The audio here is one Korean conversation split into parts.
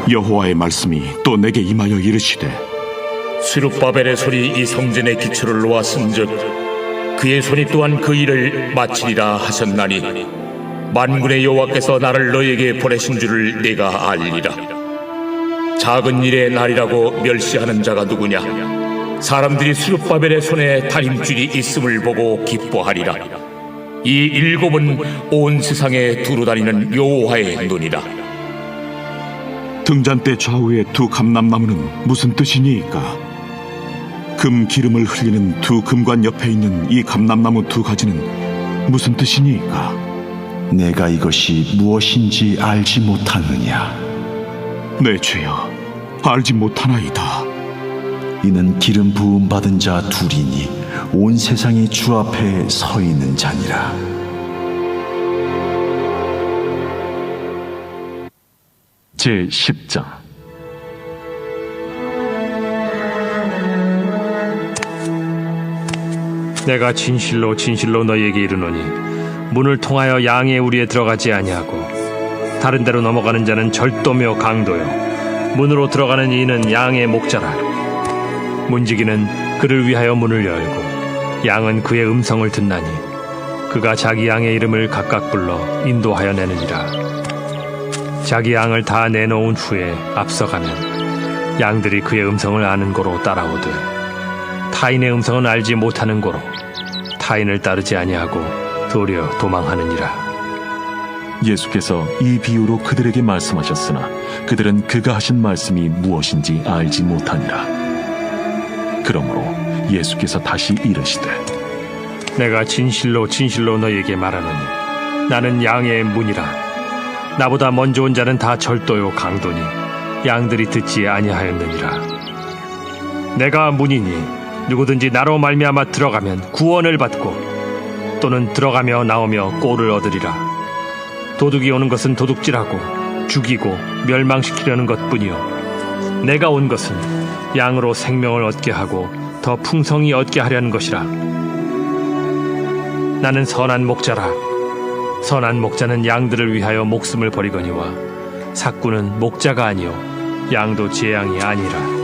여호와의 말씀이 또 내게 임하여 이르시되 스룹바벨의 손이 이 성전의 기초를 놓았은즉 그의 손이 또한 그 일을 마치리라 하셨나니 만군의 여호와께서 나를 너에게 보내신 줄을 내가 알리라. 작은 일의 날이라고 멸시하는 자가 누구냐? 사람들이 스룹바벨의 손에 다림줄이 있음을 보고 기뻐하리라. 이 일곱은 온 세상에 두루 다니는 여호와의 눈이라. 등잔대 좌우의 두 감람나무는 무슨 뜻이니이까? 금 기름을 흘리는 두 금관 옆에 있는 이 감람나무 두 가지는 무슨 뜻이니이까? 내가 이것이 무엇인지 알지 못하느냐? 내 주여, 알지 못하나이다. 이는 기름 부음 받은 자 둘이니 온 세상이 주 앞에 서 있는 자니라. 제10장. 내가 진실로 진실로 너희에게 이르노니 문을 통하여 양의 우리에 들어가지 아니하고 다른 데로 넘어가는 자는 절도며 강도요 문으로 들어가는 이는 양의 목자라. 문지기는 그를 위하여 문을 열고 양은 그의 음성을 듣나니 그가 자기 양의 이름을 각각 불러 인도하여 내느니라. 자기 양을 다 내놓은 후에 앞서가면 양들이 그의 음성을 아는 고로 따라오되 타인의 음성은 알지 못하는 고로 타인을 따르지 아니하고 도리어 도망하느니라. 예수께서 이 비유로 그들에게 말씀하셨으나 그들은 그가 하신 말씀이 무엇인지 알지 못하니라. 그러므로 예수께서 다시 이르시되 내가 진실로 진실로 너희에게 말하노니 나는 양의 문이라. 나보다 먼저 온 자는 다 절도요 강도니 양들이 듣지 아니하였느니라. 내가 문이니 누구든지 나로 말미암아 들어가면 구원을 받고 또는 들어가며 나오며 꼴을 얻으리라. 도둑이 오는 것은 도둑질하고 죽이고 멸망시키려는 것뿐이요 내가 온 것은 양으로 생명을 얻게 하고 더 풍성히 얻게 하려는 것이라. 나는 선한 목자라. 선한 목자는 양들을 위하여 목숨을 버리거니와 삭구는 목자가 아니요 양도 제 양이 아니라.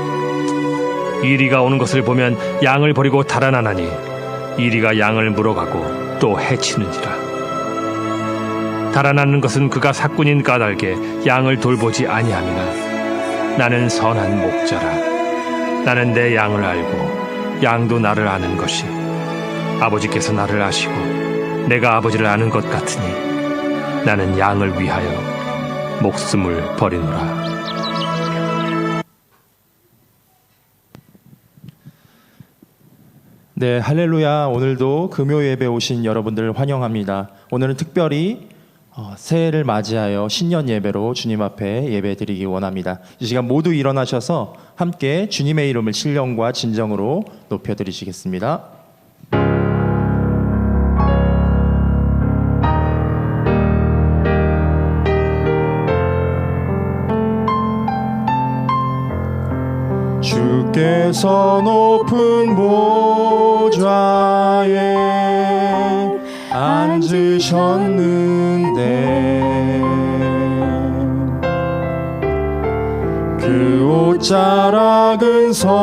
이리가 오는 것을 보면 양을 버리고 달아나나니 이리가 양을 물어가고 또 해치는지라. 달아나는 것은 그가 삭군인 까닭에 양을 돌보지 아니함이나 나는 선한 목자라. 나는 내 양을 알고 양도 나를 아는 것이 아버지께서 나를 아시고 내가 아버지를 아는 것 같으니 나는 양을 위하여 목숨을 버리노라. 네, 할렐루야. 오늘도 금요 예배 오신 여러분들을 환영합니다. 오늘은 특별히 새해를 맞이하여 신년 예배로 주님 앞에 예배드리기 원합니다. 이 시간 모두 일어나셔서 함께 주님의 이름을 신령과 진정으로 높여드리시겠습니다. 주께서 높은 보좌에 앉으셨는데 그 옷자락은 성전에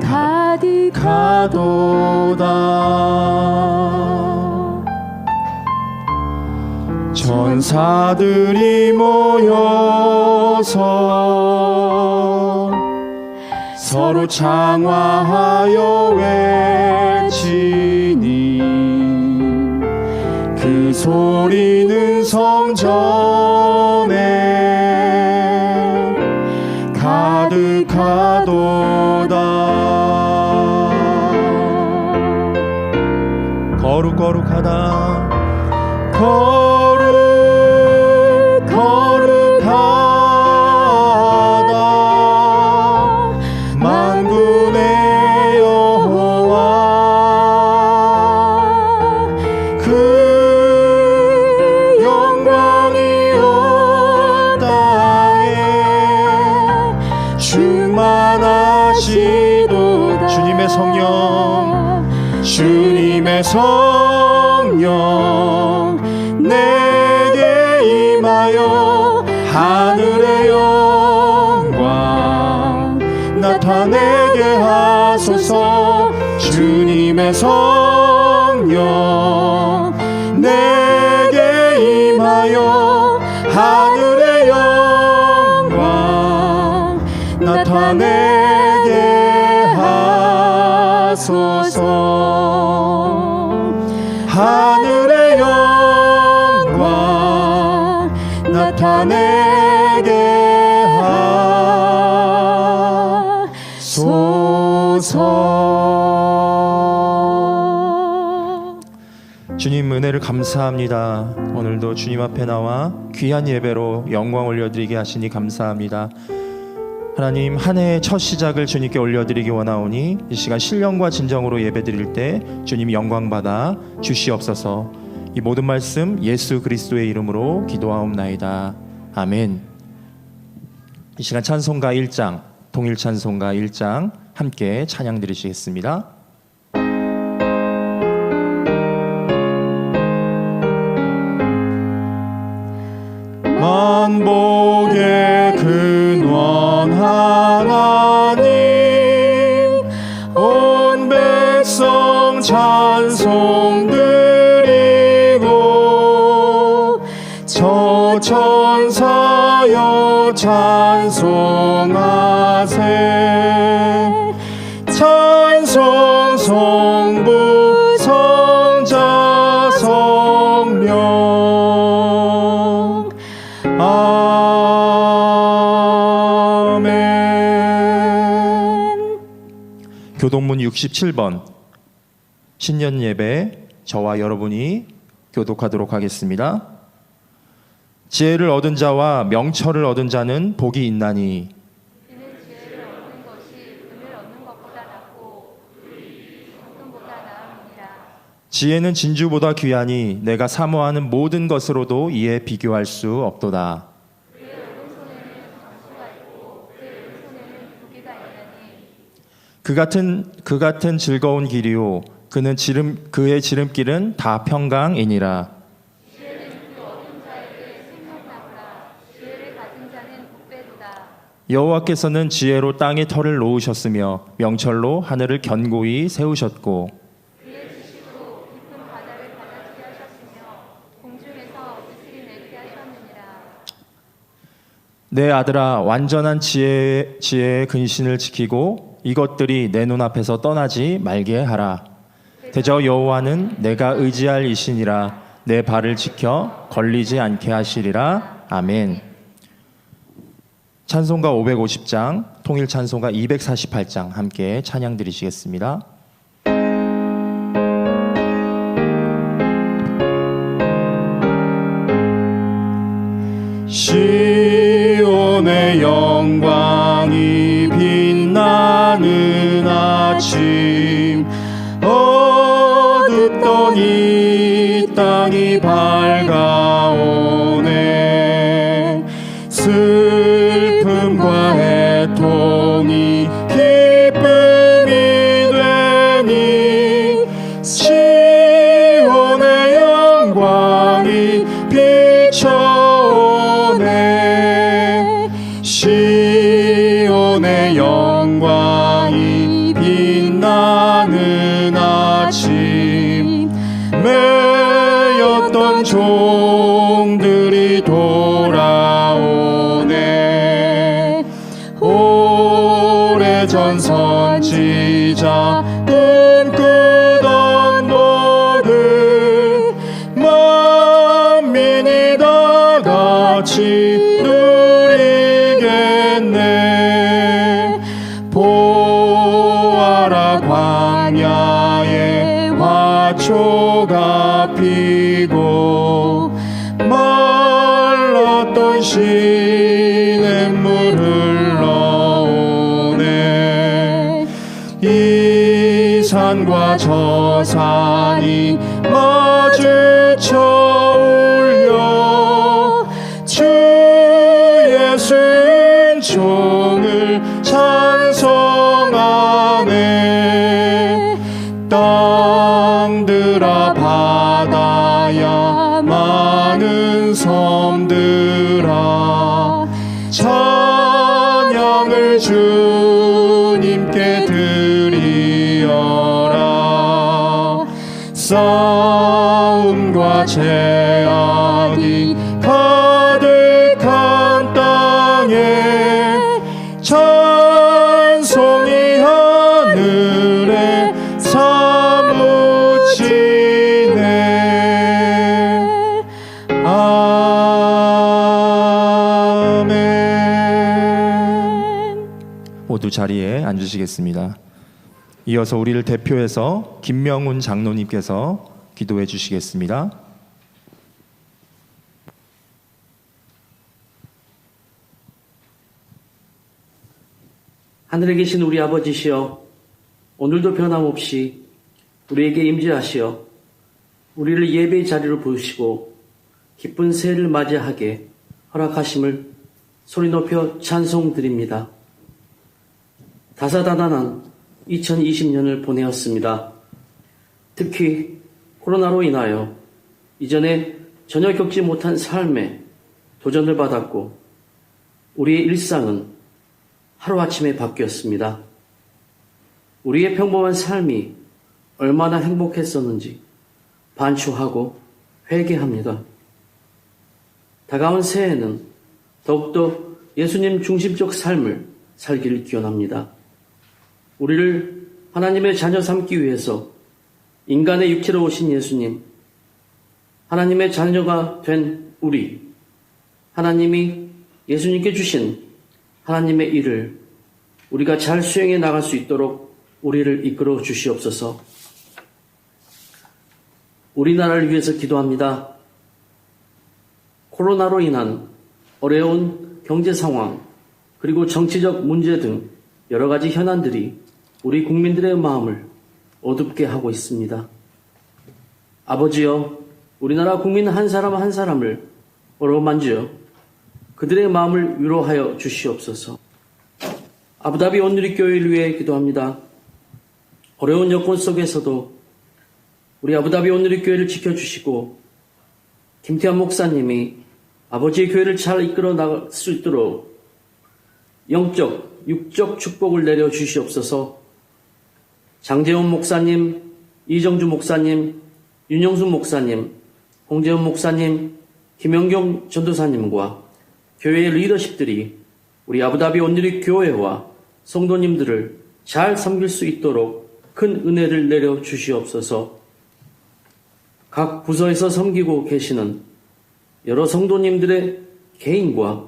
가득하도다. 천사들이 모여서 서로 장화하여 외치니 그 소리는 성전에 가득하도다. 거룩거룩하다. 거룩하다. 만군의 여호와 그 영광이 온 땅에 충만하시도다. 주님의 성령, 주님의 성령 내게 임하소서. 나타내게 하소서. 주님의 성령 내게 임하여 하늘의 영광 나타내게 하소서. 하늘의 영광 나타내게 하소서. 주님 은혜를 감사합니다. 오늘도 주님 앞에 나와 귀한 예배로 영광 올려드리게 하시니 감사합니다. 하나님, 한 해의 첫 시작을 주님께 올려드리기 원하오니 이 시간 신령과 진정으로 예배드릴 때 주님 영광 받아 주시옵소서. 이 모든 말씀 예수 그리스도의 이름으로 기도하옵나이다. 아멘. 이 시간 찬송가 1장, 동일 찬송가 1장 함께 찬양 드리시겠습니다. 만복의 근원 하나님, 온 백성 찬송 드리고 저 천사여 찬송하세. 찬송 성부 성자 성령. 아멘. 교동문 67번 신년 예배 저와 여러분이 교독하도록 하겠습니다. 지혜를 얻은 자와 명철을 얻은 자는 복이 있나니 그는 지혜를 얻는 것이 금을 얻는 것보다 낫고 적금보다 나음이니라. 지혜는 진주보다 귀하니 내가 사모하는 모든 것으로도 이에 비교할 수 없도다. 그의 오른손에는 정수가 있고 그의 왼손에는 무기가 있나니 그 같은 즐거운 길이요 그의 지름길은 다 평강이니라. 지혜는 그 얻은 자에게 생명나무라. 지혜를 가진 자는 복되도다. 여호와께서는 지혜로 땅에 터를 놓으셨으며 명철로 하늘을 견고히 세우셨고 그의 지식으로 깊은 바다를 가다지게 하셨으며 공중에서 이슬이 내리게 하셨느니라. 내 아들아, 완전한 지혜의 근신을 지키고 이것들이 내 눈앞에서 떠나지 말게 하라. 대저 여호와는 내가 의지할 이신이라. 내 발을 지켜 걸리지 않게 하시리라. 아멘. 찬송가 550장, 통일 찬송가 248장 함께 찬양 드리시겠습니다. 시온의 영광이 빛나는 아침, 어둡던 이 땅이 밝아오네. 슬픔과 애통이 기쁨이 되니 시온의 영광이 비춰오네. 시온의 영광이 빛나는 아침, 매였던 종들이 돌아오네. 오래전 선지자 꿈꾸던 복을 만민이 다 같이 누리겠네. 보아라, 광야에 화초가 피고 말랐던 시냇물 흘러오네. 이 산과 저 산이 마주쳐 울려 주 예수의 종을 찬송하네. 땅들아 바다야 많은 섬들아 찬양을 주님 재앙이 가득한 땅에 찬송이 하늘에 사무치네. 아멘. 모두 자리에 앉으시겠습니다. 이어서 우리를 대표해서 김명훈 장로님께서 기도해 주시겠습니다. 하늘에 계신 우리 아버지시여, 오늘도 변함없이 우리에게 임재하시어 우리를 예배의 자리로 부르시고 기쁜 새해를 맞이하게 허락하심을 소리 높여 찬송드립니다. 다사다난한 2020년을 보내었습니다. 특히 코로나로 인하여 이전에 전혀 겪지 못한 삶에 도전을 받았고 우리의 일상은 하루아침에 바뀌었습니다. 우리의 평범한 삶이 얼마나 행복했었는지 반추하고 회개합니다. 다가온 새해에는 더욱더 예수님 중심적 삶을 살기를 기원합니다. 우리를 하나님의 자녀 삼기 위해서 인간의 육체로 오신 예수님, 하나님의 자녀가 된 우리, 하나님이 예수님께 주신 하나님의 일을 우리가 잘 수행해 나갈 수 있도록 우리를 이끌어 주시옵소서. 우리나라를 위해서 기도합니다. 코로나로 인한 어려운 경제 상황, 그리고 정치적 문제 등 여러 가지 현안들이 우리 국민들의 마음을 어둡게 하고 있습니다. 아버지여, 우리나라 국민 한 사람 한 사람을 어루만져 그들의 마음을 위로하여 주시옵소서. 아부다비 온누리교회를 위해 기도합니다. 어려운 여건 속에서도 우리 아부다비 온누리교회를 지켜주시고 김태환 목사님이 아버지의 교회를 잘 이끌어 나갈 수 있도록 영적, 육적 축복을 내려 주시옵소서. 장재훈 목사님, 이정주 목사님, 윤영순 목사님, 홍재훈 목사님, 김영경 전도사님과 교회의 리더십들이 우리 아부다비 온누리 교회와 성도님들을 잘 섬길 수 있도록 큰 은혜를 내려 주시옵소서. 각 부서에서 섬기고 계시는 여러 성도님들의 개인과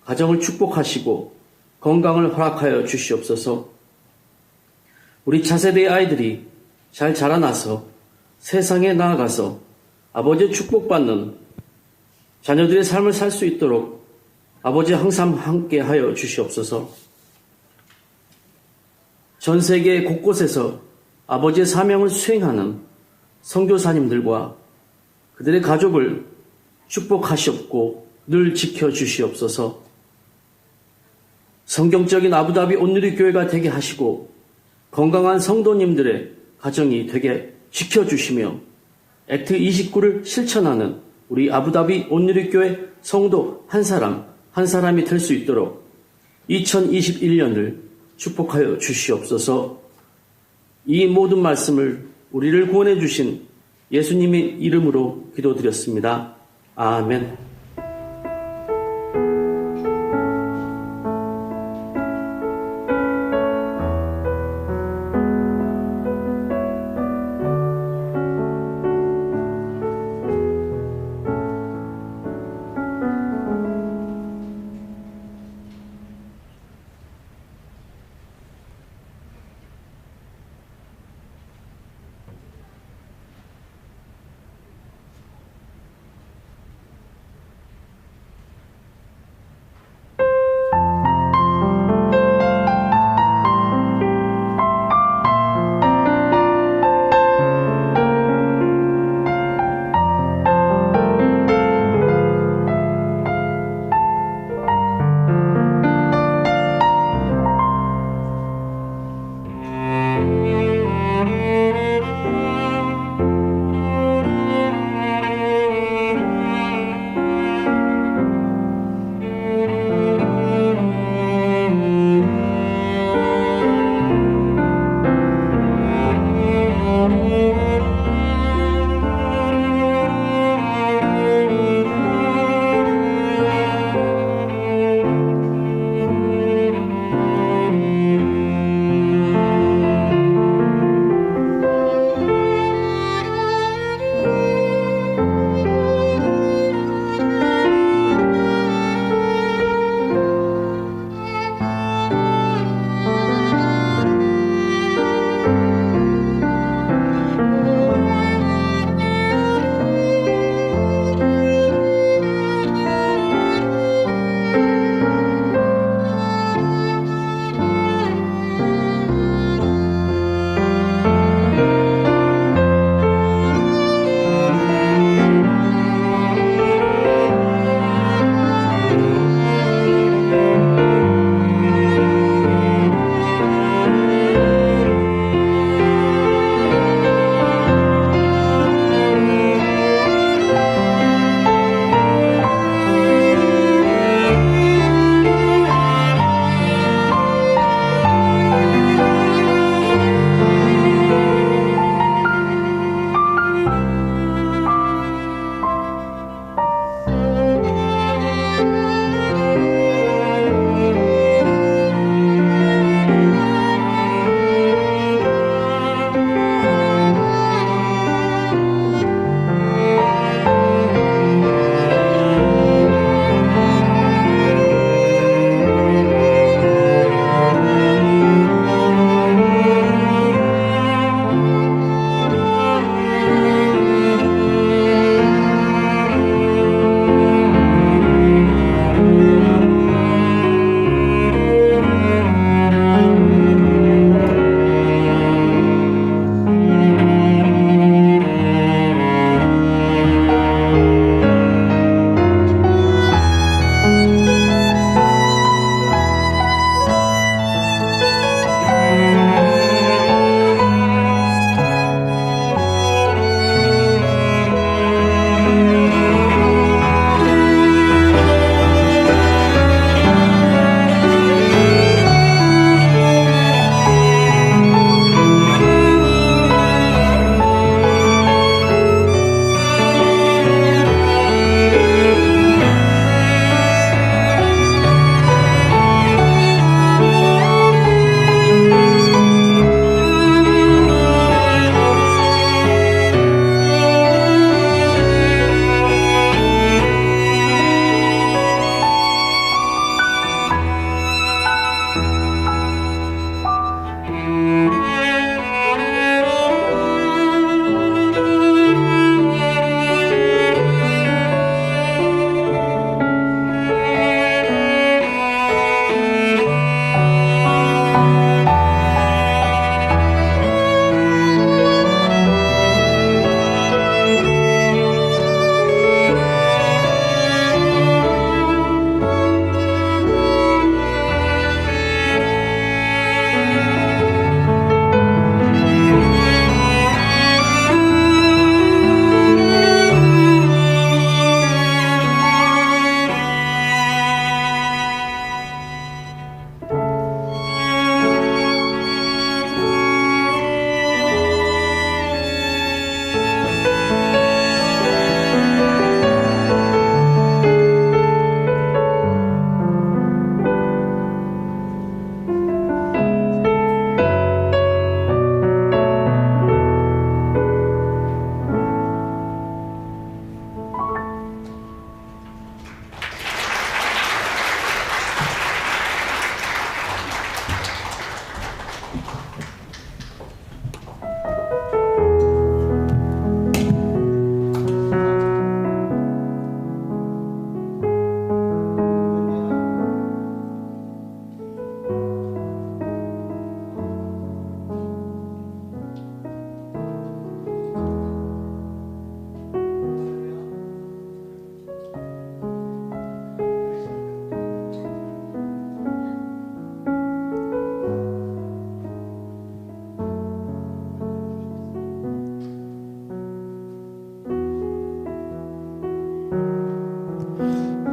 가정을 축복하시고 건강을 허락하여 주시옵소서. 우리 차세대의 아이들이 잘 자라나서 세상에 나아가서 아버지의 축복받는 자녀들의 삶을 살 수 있도록 아버지 항상 함께 하여 주시옵소서. 전 세계 곳곳에서 아버지의 사명을 수행하는 선교사님들과 그들의 가족을 축복하시옵고 늘 지켜주시옵소서. 성경적인 아부다비 온누리 교회가 되게 하시고 건강한 성도님들의 가정이 되게 지켜주시며 액트 29를 실천하는 우리 아부다비 온누리 교회 성도 한 사람 한 사람이 될 수 있도록 2021년을 축복하여 주시옵소서. 이 모든 말씀을 우리를 구원해 주신 예수님의 이름으로 기도드렸습니다. 아멘.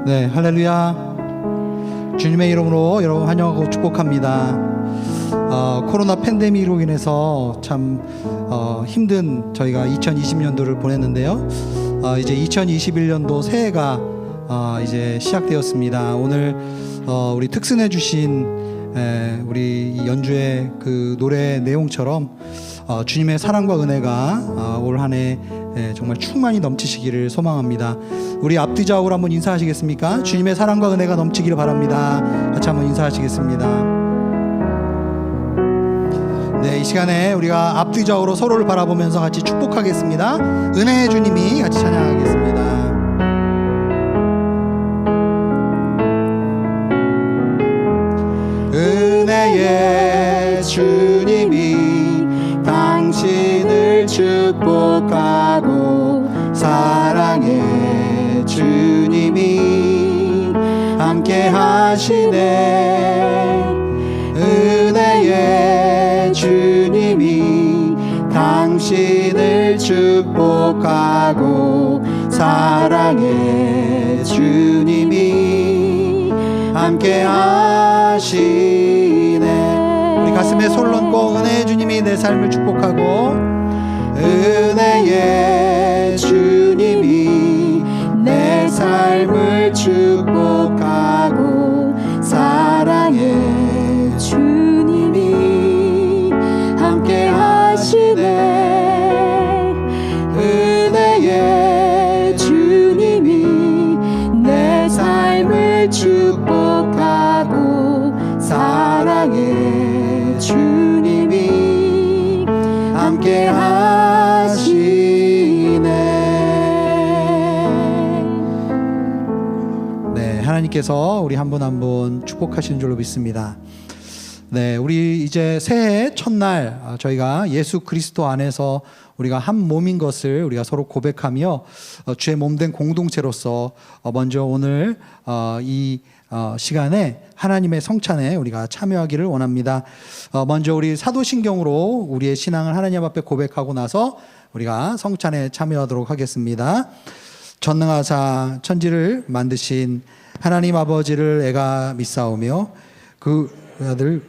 네, 할렐루야. 주님의 이름으로 여러분 환영하고 축복합니다. 코로나 팬데믹으로 인해서 참 힘든 저희가 2020년도를 보냈는데요. 이제 2021년도 새해가 이제 시작되었습니다. 오늘 우리 특선해 주신 우리 연주의 그 노래 내용처럼 주님의 사랑과 은혜가 올 한 해 정말 충만히 넘치시기를 소망합니다. 우리 앞뒤 좌우로 한번 인사하시겠습니까? 주님의 사랑과 은혜가 넘치기를 바랍니다. 같이 한번 인사하시겠습니다. 네, 이 시간에 우리가 앞뒤 좌우로 서로를 바라보면서 같이 축복하겠습니다. 은혜의 주님이 같이 찬양하겠습니다. 은혜의 주님이 당신을 축복하고 사랑의 주님이 함께 하시네. 은혜의 주님이 당신을 축복하고 사랑의 주님이 함께 하시네. 우리 가슴에 손을 얹고 은혜의 주님이 내 삶을 축복하고 은혜의 주님이 내 삶을 축복하고 사랑의 주님이 함께 하시네. 은혜의 주님이 내 삶을 축복하고 사랑의 주님이 함께 하시네. 네, 하나님께서 우리 한 분 한 분 축복하시는 줄로 믿습니다. 네, 우리 이제 새해 첫날 저희가 예수 그리스도 안에서 우리가 한 몸인 것을 우리가 서로 고백하며 주의 몸된 공동체로서 먼저 오늘 이 시간에 하나님의 성찬에 우리가 참여하기를 원합니다. 먼저 우리 사도신경으로 우리의 신앙을 하나님 앞에 고백하고 나서 우리가 성찬에 참여하도록 하겠습니다. 전능하사 천지를 만드신 하나님 아버지를 애가 믿사오며 그 아들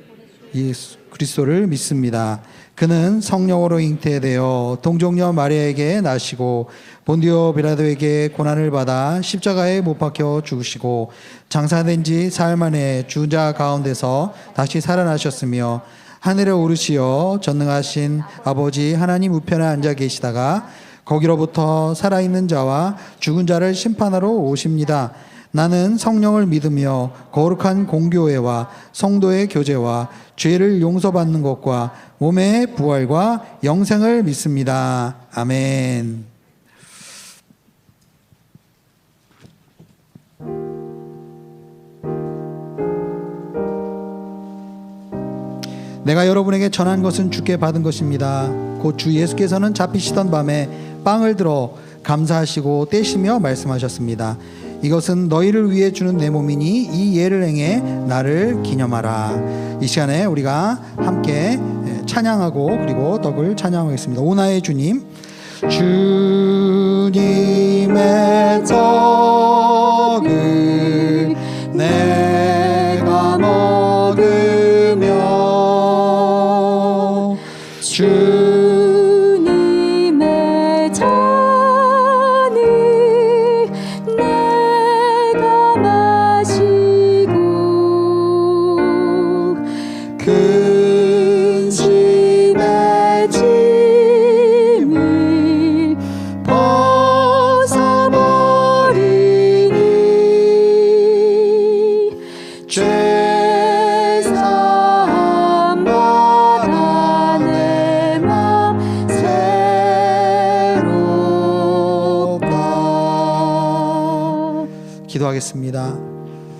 예수 그리스도를 믿습니다. 그는 성령으로 잉태되어 동정녀 마리아에게 나시고 본디오 빌라도에게 고난을 받아 십자가에 못 박혀 죽으시고 장사된 지 사흘 만에 죽은 자 가운데서 다시 살아나셨으며 하늘에 오르시어 전능하신 아버지 하나님 우편에 앉아 계시다가 거기로부터 살아있는 자와 죽은 자를 심판하러 오십니다. 나는 성령을 믿으며 거룩한 공교회와 성도의 교제와 죄를 용서받는 것과 몸의 부활과 영생을 믿습니다. 아멘. 내가 여러분에게 전한 것은 주께 받은 것입니다. 곧 주 예수께서는 잡히시던 밤에 빵을 들어 감사하시고 떼시며 말씀하셨습니다. 이것은 너희를 위해 주는 내 몸이니 이 예를 행해 나를 기념하라. 이 시간에 우리가 함께 찬양하고 그리고 떡을 찬양하겠습니다. 오나의 주님, 주님의 떡을 내가 먹으며 주님의 잔을 내가 마시고 근심의 짐을 벗어버리니 죄사함 받아 내 맘 새롭다. 기도하겠습니다.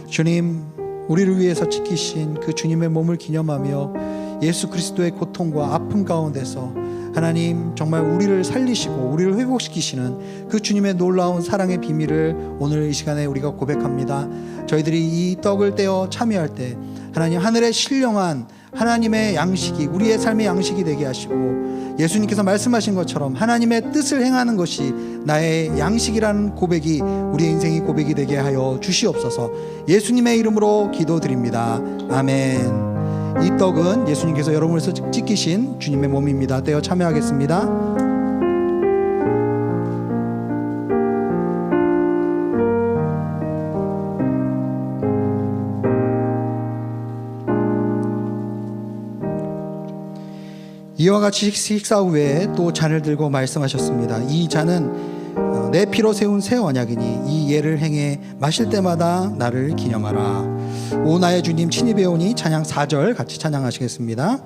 주님, 우리를 위해서 지키신 그 주님의 몸을 기념하며 예수 그리스도의 고통과 아픔 가운데서 하나님 정말 우리를 살리시고 우리를 회복시키시는 그 주님의 놀라운 사랑의 비밀을 오늘 이 시간에 우리가 고백합니다. 저희들이 이 떡을 떼어 참여할 때 하나님 하늘의 신령한 하나님의 양식이 우리의 삶의 양식이 되게 하시고, 예수님께서 말씀하신 것처럼 하나님의 뜻을 행하는 것이 나의 양식이라는 고백이 우리의 인생의 고백이 되게 하여 주시옵소서. 예수님의 이름으로 기도드립니다. 아멘. 이 떡은 예수님께서 여러분에서 찢기신 주님의 몸입니다. 떼어 참여하겠습니다. 이와 같이 식사 후에 또 잔을 들고 말씀하셨습니다. 이 잔은 내 피로 세운 새 언약이니 이 예를 행해 마실 때마다 나를 기념하라. 오 나의 주님 친히 배우니 찬양 4절 같이 찬양하시겠습니다.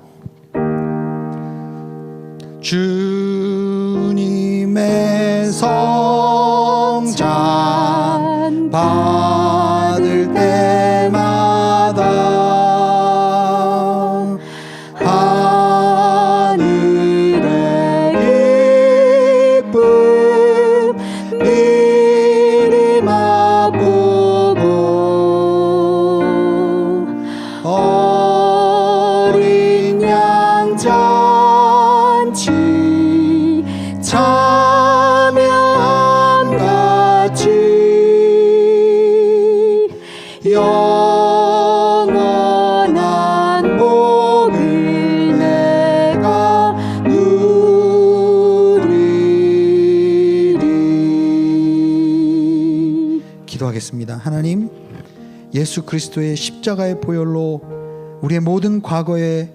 주님의 성찬 받을 때마다 영원한 복을 내가 누리리. 기도하겠습니다. 하나님, 예수 그리스도의 십자가의 보혈로 우리의 모든 과거의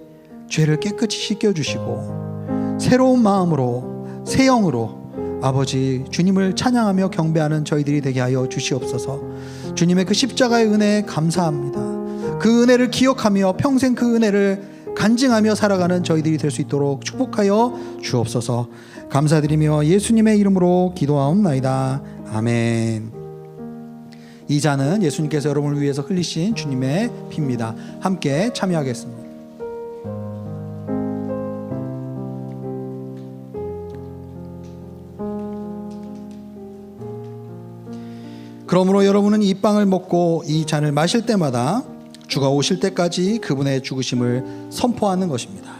죄를 깨끗이 씻겨주시고 새로운 마음으로 새 영으로 아버지 주님을 찬양하며 경배하는 저희들이 되게 하여 주시옵소서. 주님의 그 십자가의 은혜에 감사합니다. 그 은혜를 기억하며 평생 그 은혜를 간증하며 살아가는 저희들이 될 수 있도록 축복하여 주옵소서. 감사드리며 예수님의 이름으로 기도하옵나이다. 아멘. 이 잔은 예수님께서 여러분을 위해서 흘리신 주님의 피입니다. 함께 참여하겠습니다. 그러므로 여러분은 이 빵을 먹고 이 잔을 마실 때마다 주가 오실 때까지 그분의 죽으심을 선포하는 것입니다.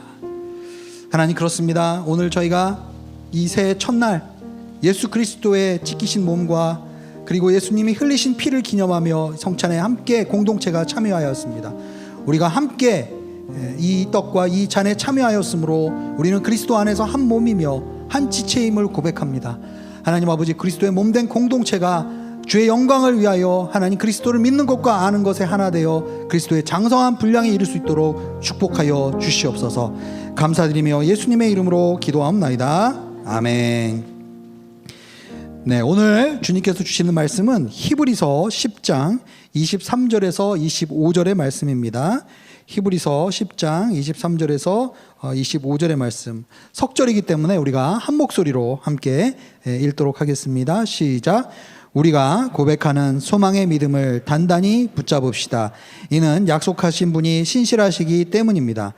하나님, 그렇습니다. 오늘 저희가 이 새해 첫날 예수 그리스도의 찢기신 몸과 그리고 예수님이 흘리신 피를 기념하며 성찬에 함께 공동체가 참여하였습니다. 우리가 함께 이 떡과 이 잔에 참여하였으므로 우리는 그리스도 안에서 한 몸이며 한 지체임을 고백합니다. 하나님 아버지, 그리스도의 몸된 공동체가 주의 영광을 위하여 하나님 그리스도를 믿는 것과 아는 것에 하나 되어 그리스도의 장성한 분량에 이를 수 있도록 축복하여 주시옵소서. 감사드리며 예수님의 이름으로 기도하옵나이다. 아멘. 네, 오늘 주님께서 주시는 말씀은 히브리서 10장 23절에서 25절의 말씀입니다. 히브리서 10장 23절에서 25절의 말씀, 석절이기 때문에 우리가 한 목소리로 함께 읽도록 하겠습니다. 시작. 우리가 고백하는 소망의 믿음을 단단히 붙잡읍시다. 이는 약속하신 분이 신실하시기 때문입니다.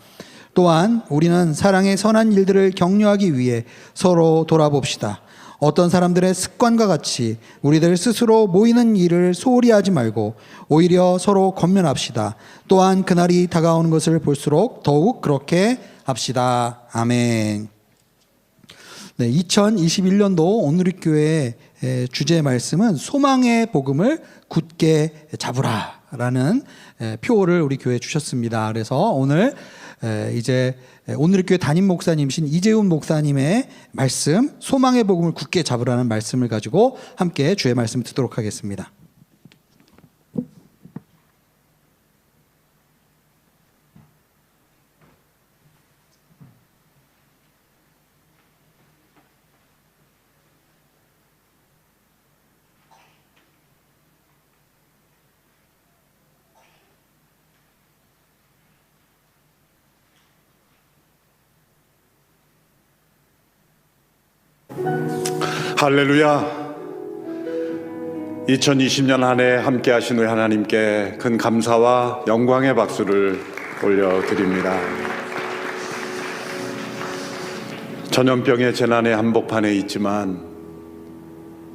또한 우리는 사랑의 선한 일들을 격려하기 위해 서로 돌아봅시다. 어떤 사람들의 습관과 같이 우리들 스스로 모이는 일을 소홀히 하지 말고 오히려 서로 권면합시다. 또한 그날이 다가오는 것을 볼수록 더욱 그렇게 합시다. 아멘. 네, 2021년도 오늘의 교회 주제 말씀은 소망의 복음을 굳게 잡으라 라는 표어를 우리 교회에 주셨습니다. 그래서 오늘 이제 오늘의 교회 담임 목사님이신 이재훈 목사님의 말씀, 소망의 복음을 굳게 잡으라는 말씀을 가지고 함께 주의 말씀을 듣도록 하겠습니다. 할렐루야. 2020년 한 해 함께 하신 우리 하나님께 큰 감사와 영광의 박수를 올려드립니다. 전염병의 재난의 한복판에 있지만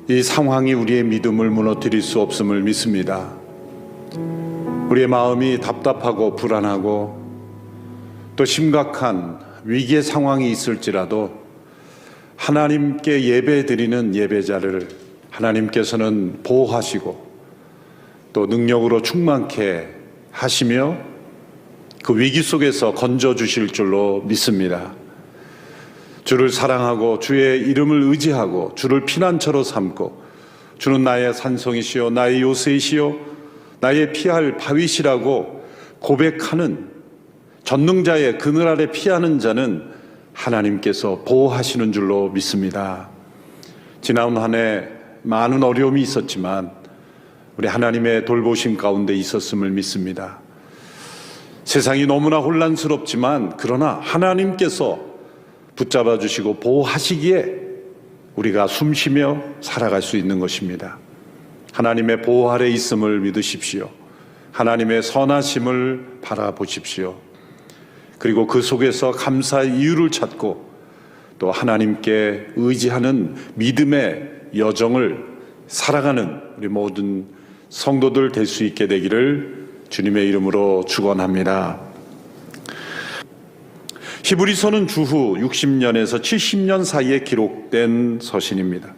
이 상황이 우리의 믿음을 무너뜨릴 수 없음을 믿습니다. 우리의 마음이 답답하고 불안하고 또 심각한 위기의 상황이 있을지라도 하나님께 예배드리는 예배자를 하나님께서는 보호하시고 또 능력으로 충만케 하시며 그 위기 속에서 건져주실 줄로 믿습니다. 주를 사랑하고 주의 이름을 의지하고 주를 피난처로 삼고 주는 나의 산성이시요 나의 요새이시요 나의 피할 바위시라고 고백하는 전능자의 그늘 아래 피하는 자는 하나님께서 보호하시는 줄로 믿습니다. 지난 한 해 많은 어려움이 있었지만 우리 하나님의 돌보심 가운데 있었음을 믿습니다. 세상이 너무나 혼란스럽지만 그러나 하나님께서 붙잡아 주시고 보호하시기에 우리가 숨쉬며 살아갈 수 있는 것입니다. 하나님의 보호 아래 있음을 믿으십시오. 하나님의 선하심을 바라보십시오. 그리고 그 속에서 감사의 이유를 찾고 또 하나님께 의지하는 믿음의 여정을 살아가는 우리 모든 성도들 될 수 있게 되기를 주님의 이름으로 축원합니다. 히브리서는 주후 60년에서 70년 사이에 기록된 서신입니다.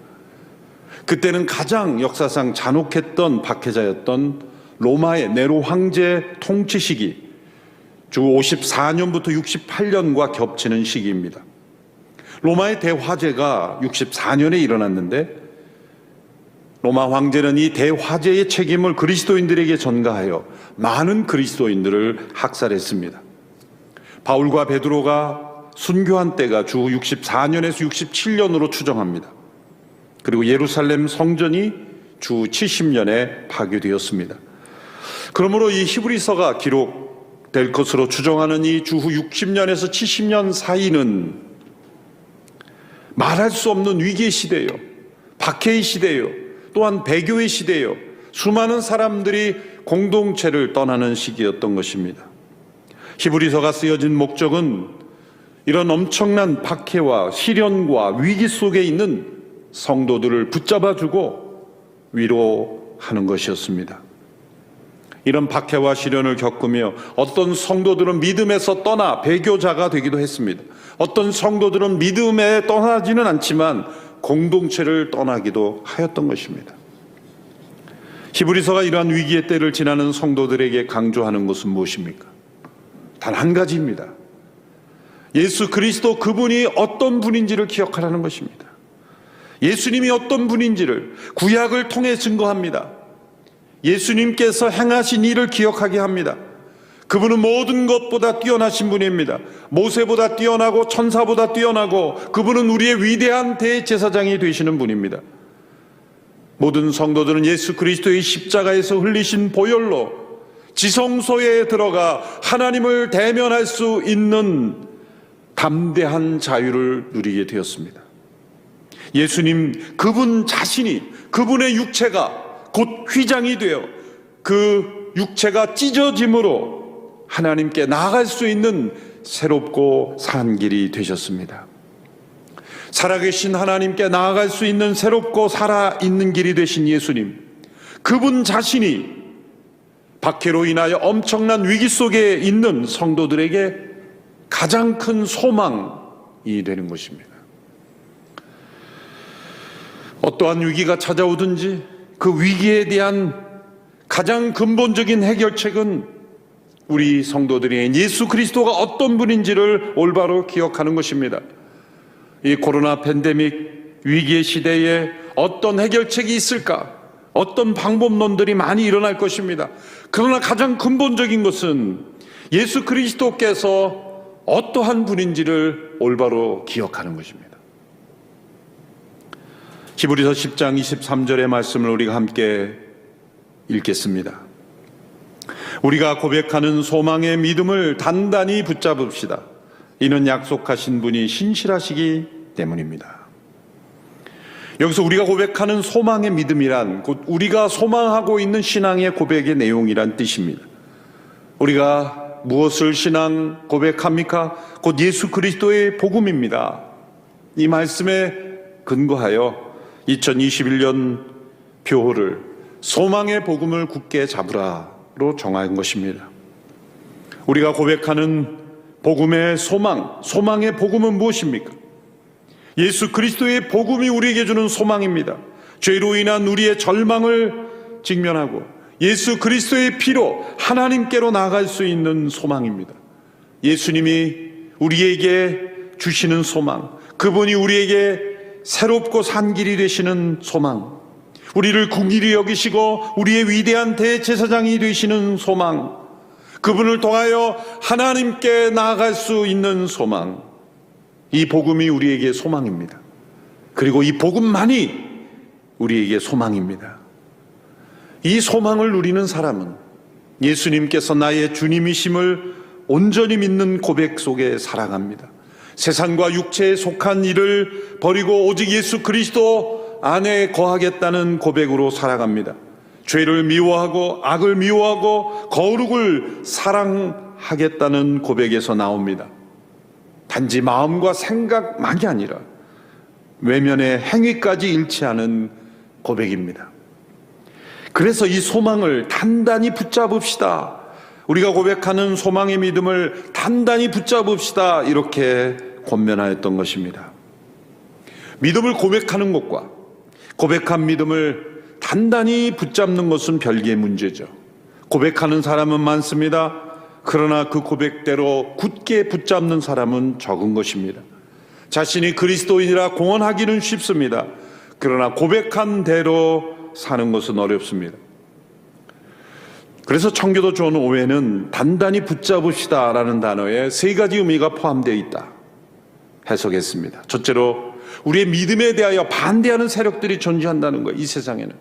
그때는 가장 역사상 잔혹했던 박해자였던 로마의 네로 황제 통치 시기 주 54년부터 68년과 겹치는 시기입니다. 로마의 대화재가 64년에 일어났는데 로마 황제는 이 대화재의 책임을 그리스도인들에게 전가하여 많은 그리스도인들을 학살했습니다. 바울과 베드로가 순교한 때가 주 64년에서 67년으로 추정합니다. 그리고 예루살렘 성전이 주 70년에 파괴되었습니다. 그러므로 이 히브리서가 기록될 것으로 추정하는 이 주후 60년에서 70년 사이는 말할 수 없는 위기의 시대예요. 박해의 시대예요. 또한 배교의 시대예요. 수많은 사람들이 공동체를 떠나는 시기였던 것입니다. 히브리서가 쓰여진 목적은 이런 엄청난 박해와 시련과 위기 속에 있는 성도들을 붙잡아주고 위로하는 것이었습니다. 이런 박해와 시련을 겪으며 어떤 성도들은 믿음에서 떠나 배교자가 되기도 했습니다. 어떤 성도들은 믿음에 떠나지는 않지만 공동체를 떠나기도 하였던 것입니다. 히브리서가 이러한 위기의 때를 지나는 성도들에게 강조하는 것은 무엇입니까? 단 한 가지입니다. 예수 그리스도 그분이 어떤 분인지를 기억하라는 것입니다. 예수님이 어떤 분인지를 구약을 통해 증거합니다. 예수님께서 행하신 일을 기억하게 합니다. 그분은 모든 것보다 뛰어나신 분입니다. 모세보다 뛰어나고 천사보다 뛰어나고 그분은 우리의 위대한 대제사장이 되시는 분입니다. 모든 성도들은 예수 그리스도의 십자가에서 흘리신 보혈로 지성소에 들어가 하나님을 대면할 수 있는 담대한 자유를 누리게 되었습니다. 예수님 그분 자신이 그분의 육체가 곧 휘장이 되어 그 육체가 찢어짐으로 하나님께 나아갈 수 있는 새롭고 산 길이 되셨습니다. 살아계신 하나님께 나아갈 수 있는 새롭고 살아있는 길이 되신 예수님, 그분 자신이 박해로 인하여 엄청난 위기 속에 있는 성도들에게 가장 큰 소망이 되는 것입니다. 어떠한 위기가 찾아오든지 그 위기에 대한 가장 근본적인 해결책은 우리 성도들이 예수 그리스도가 어떤 분인지를 올바로 기억하는 것입니다. 이 코로나 팬데믹 위기의 시대에 어떤 해결책이 있을까? 어떤 방법론들이 많이 일어날 것입니다. 그러나 가장 근본적인 것은 예수 그리스도께서 어떠한 분인지를 올바로 기억하는 것입니다. 히브리서 10장 23절의 말씀을 우리가 함께 읽겠습니다. 우리가 고백하는 소망의 믿음을 단단히 붙잡읍시다. 이는 약속하신 분이 신실하시기 때문입니다. 여기서 우리가 고백하는 소망의 믿음이란 곧 우리가 소망하고 있는 신앙의 고백의 내용이란 뜻입니다. 우리가 무엇을 신앙 고백합니까? 곧 예수 그리스도의 복음입니다. 이 말씀에 근거하여 2021년 표어를 소망의 복음을 굳게 잡으라로 정한 것입니다. 우리가 고백하는 복음의 소망, 소망의 복음은 무엇입니까? 예수 그리스도의 복음이 우리에게 주는 소망입니다. 죄로 인한 우리의 절망을 직면하고 예수 그리스도의 피로 하나님께로 나아갈 수 있는 소망입니다. 예수님이 우리에게 주시는 소망, 그분이 우리에게 새롭고 산 길이 되시는 소망, 우리를 긍휼히 여기시고 우리의 위대한 대제사장이 되시는 소망, 그분을 통하여 하나님께 나아갈 수 있는 소망, 이 복음이 우리에게 소망입니다. 그리고 이 복음만이 우리에게 소망입니다. 이 소망을 누리는 사람은 예수님께서 나의 주님이심을 온전히 믿는 고백 속에 살아갑니다. 세상과 육체에 속한 일을 버리고 오직 예수 그리스도 안에 거하겠다는 고백으로 살아갑니다. 죄를 미워하고 악을 미워하고 거룩을 사랑하겠다는 고백에서 나옵니다. 단지 마음과 생각만이 아니라 외면의 행위까지 일치하는 고백입니다. 그래서 이 소망을 단단히 붙잡읍시다. 우리가 고백하는 소망의 믿음을 단단히 붙잡읍시다. 이렇게 권면하였던 것입니다. 믿음을 고백하는 것과 고백한 믿음을 단단히 붙잡는 것은 별개의 문제죠. 고백하는 사람은 많습니다. 그러나 그 고백대로 굳게 붙잡는 사람은 적은 것입니다. 자신이 그리스도인이라 공언하기는 쉽습니다. 그러나 고백한 대로 사는 것은 어렵습니다. 그래서 청교도 존 오웬은 단단히 붙잡읍시다 라는 단어에 세 가지 의미가 포함되어 있다 해석했습니다. 첫째로 우리의 믿음에 대하여 반대하는 세력들이 존재한다는 거예요, 이 세상에는.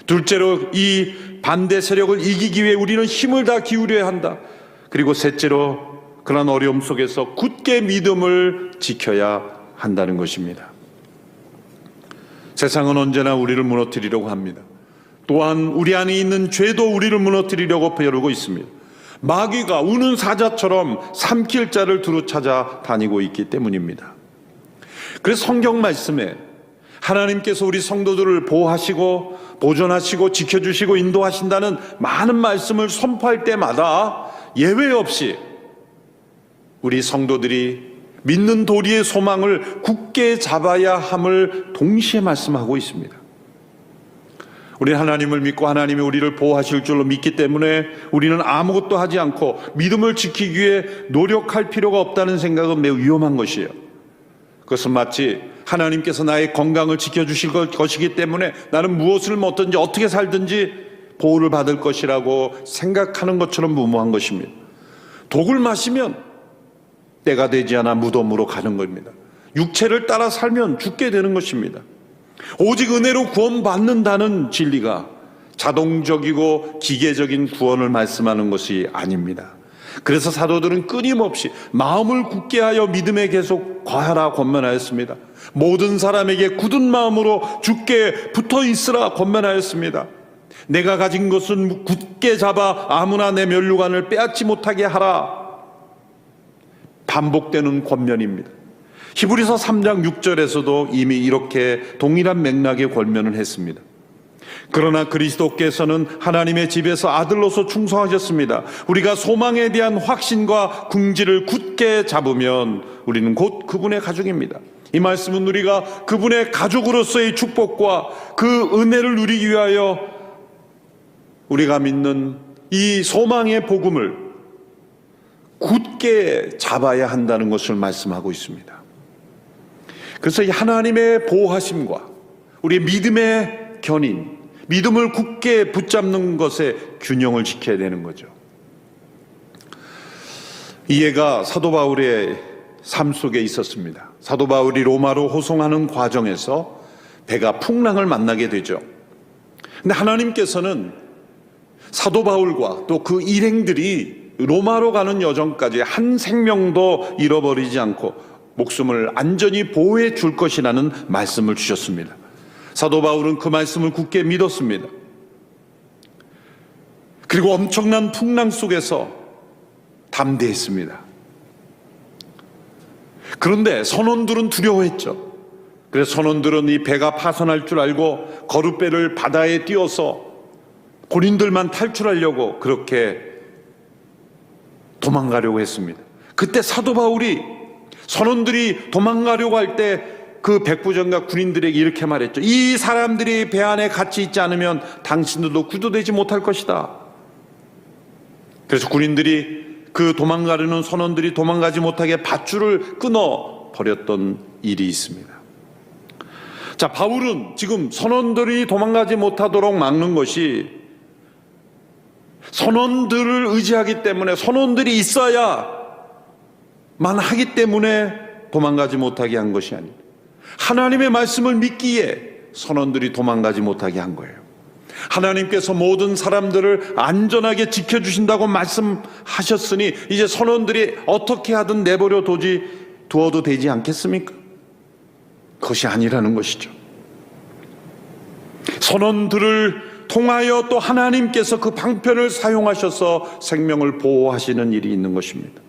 둘째로 이 반대 세력을 이기기 위해 우리는 힘을 다 기울여야 한다. 그리고 셋째로 그런 어려움 속에서 굳게 믿음을 지켜야 한다는 것입니다. 세상은 언제나 우리를 무너뜨리려고 합니다. 또한 우리 안에 있는 죄도 우리를 무너뜨리려고 벼르고 있습니다. 마귀가 우는 사자처럼 삼킬 자를 두루 찾아 다니고 있기 때문입니다. 그래서 성경 말씀에 하나님께서 우리 성도들을 보호하시고 보존하시고 지켜주시고 인도하신다는 많은 말씀을 선포할 때마다 예외 없이 우리 성도들이 믿는 도리의 소망을 굳게 잡아야 함을 동시에 말씀하고 있습니다. 우리는 하나님을 믿고 하나님이 우리를 보호하실 줄로 믿기 때문에 우리는 아무것도 하지 않고 믿음을 지키기 위해 노력할 필요가 없다는 생각은 매우 위험한 것이에요. 그것은 마치 하나님께서 나의 건강을 지켜주실 것이기 때문에 나는 무엇을 먹든지 어떻게 살든지 보호를 받을 것이라고 생각하는 것처럼 무모한 것입니다. 독을 마시면 때가 되지 않아 무덤으로 가는 겁니다. 육체를 따라 살면 죽게 되는 것입니다. 오직 은혜로 구원받는다는 진리가 자동적이고 기계적인 구원을 말씀하는 것이 아닙니다. 그래서 사도들은 끊임없이 마음을 굳게 하여 믿음에 계속 거하라 권면하였습니다. 모든 사람에게 굳은 마음으로 주께 붙어 있으라 권면하였습니다. 내가 가진 것은 굳게 잡아 아무나 내 면류관을 빼앗지 못하게 하라. 반복되는 권면입니다. 히브리서 3장 6절에서도 이미 이렇게 동일한 맥락의 권면을 했습니다. 그러나 그리스도께서는 하나님의 집에서 아들로서 충성하셨습니다. 우리가 소망에 대한 확신과 긍지를 굳게 잡으면 우리는 곧 그분의 가족입니다. 이 말씀은 우리가 그분의 가족으로서의 축복과 그 은혜를 누리기 위하여 우리가 믿는 이 소망의 복음을 굳게 잡아야 한다는 것을 말씀하고 있습니다. 그래서 이 하나님의 보호하심과 우리의 믿음의 견인, 믿음을 굳게 붙잡는 것에 균형을 지켜야 되는 거죠. 이해가 사도 바울의 삶 속에 있었습니다. 사도 바울이 로마로 호송하는 과정에서 배가 풍랑을 만나게 되죠. 근데 하나님께서는 사도 바울과 또 그 일행들이 로마로 가는 여정까지 한 생명도 잃어버리지 않고 목숨을 안전히 보호해 줄 것이라는 말씀을 주셨습니다. 사도 바울은 그 말씀을 굳게 믿었습니다. 그리고 엄청난 풍랑 속에서 담대했습니다. 그런데 선원들은 두려워했죠. 그래서 선원들은 이 배가 파손할 줄 알고 거룻배를 바다에 띄워서 본인들만 탈출하려고 그렇게 도망가려고 했습니다. 그때 사도 바울이 선원들이 도망가려고 할 때 그 백부장과 군인들에게 이렇게 말했죠. 이 사람들이 배 안에 같이 있지 않으면 당신들도 구조되지 못할 것이다. 그래서 군인들이 그 도망가려는 선원들이 도망가지 못하게 밧줄을 끊어 버렸던 일이 있습니다. 자, 바울은 지금 선원들이 도망가지 못하도록 막는 것이 선원들을 의지하기 때문에, 선원들이 있어야만 하기 때문에 도망가지 못하게 한 것이 아닙니다. 하나님의 말씀을 믿기에 선원들이 도망가지 못하게 한 거예요. 하나님께서 모든 사람들을 안전하게 지켜주신다고 말씀하셨으니 이제 선원들이 어떻게 하든 내버려 두어도 되지 않겠습니까? 그것이 아니라는 것이죠. 선원들을 통하여 또 하나님께서 그 방편을 사용하셔서 생명을 보호하시는 일이 있는 것입니다.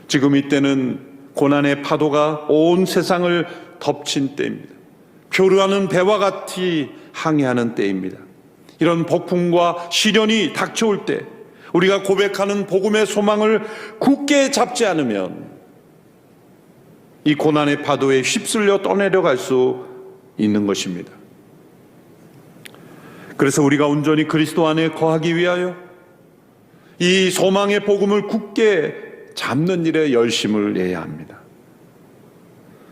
지금 이때는 고난의 파도가 온 세상을 덮친 때입니다. 표류하는 배와 같이 항해하는 때입니다. 이런 폭풍과 시련이 닥쳐올 때 우리가 고백하는 복음의 소망을 굳게 잡지 않으면 이 고난의 파도에 휩쓸려 떠내려갈 수 있는 것입니다. 그래서 우리가 온전히 그리스도 안에 거하기 위하여 이 소망의 복음을 굳게 잡는 일에 열심을 내야 합니다.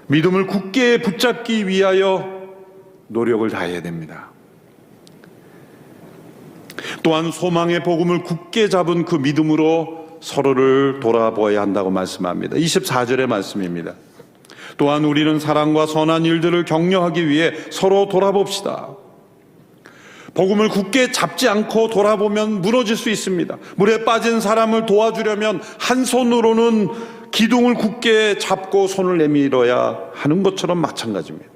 믿음을 굳게 붙잡기 위하여 노력을 다해야 됩니다. 또한 소망의 복음을 굳게 잡은 그 믿음으로 서로를 돌아보아야 한다고 말씀합니다. 24절의 말씀입니다. 또한 우리는 사랑과 선한 일들을 격려하기 위해 서로 돌아봅시다. 복음을 굳게 잡지 않고 돌아보면 무너질 수 있습니다. 물에 빠진 사람을 도와주려면 한 손으로는 기둥을 굳게 잡고 손을 내밀어야 하는 것처럼 마찬가지입니다.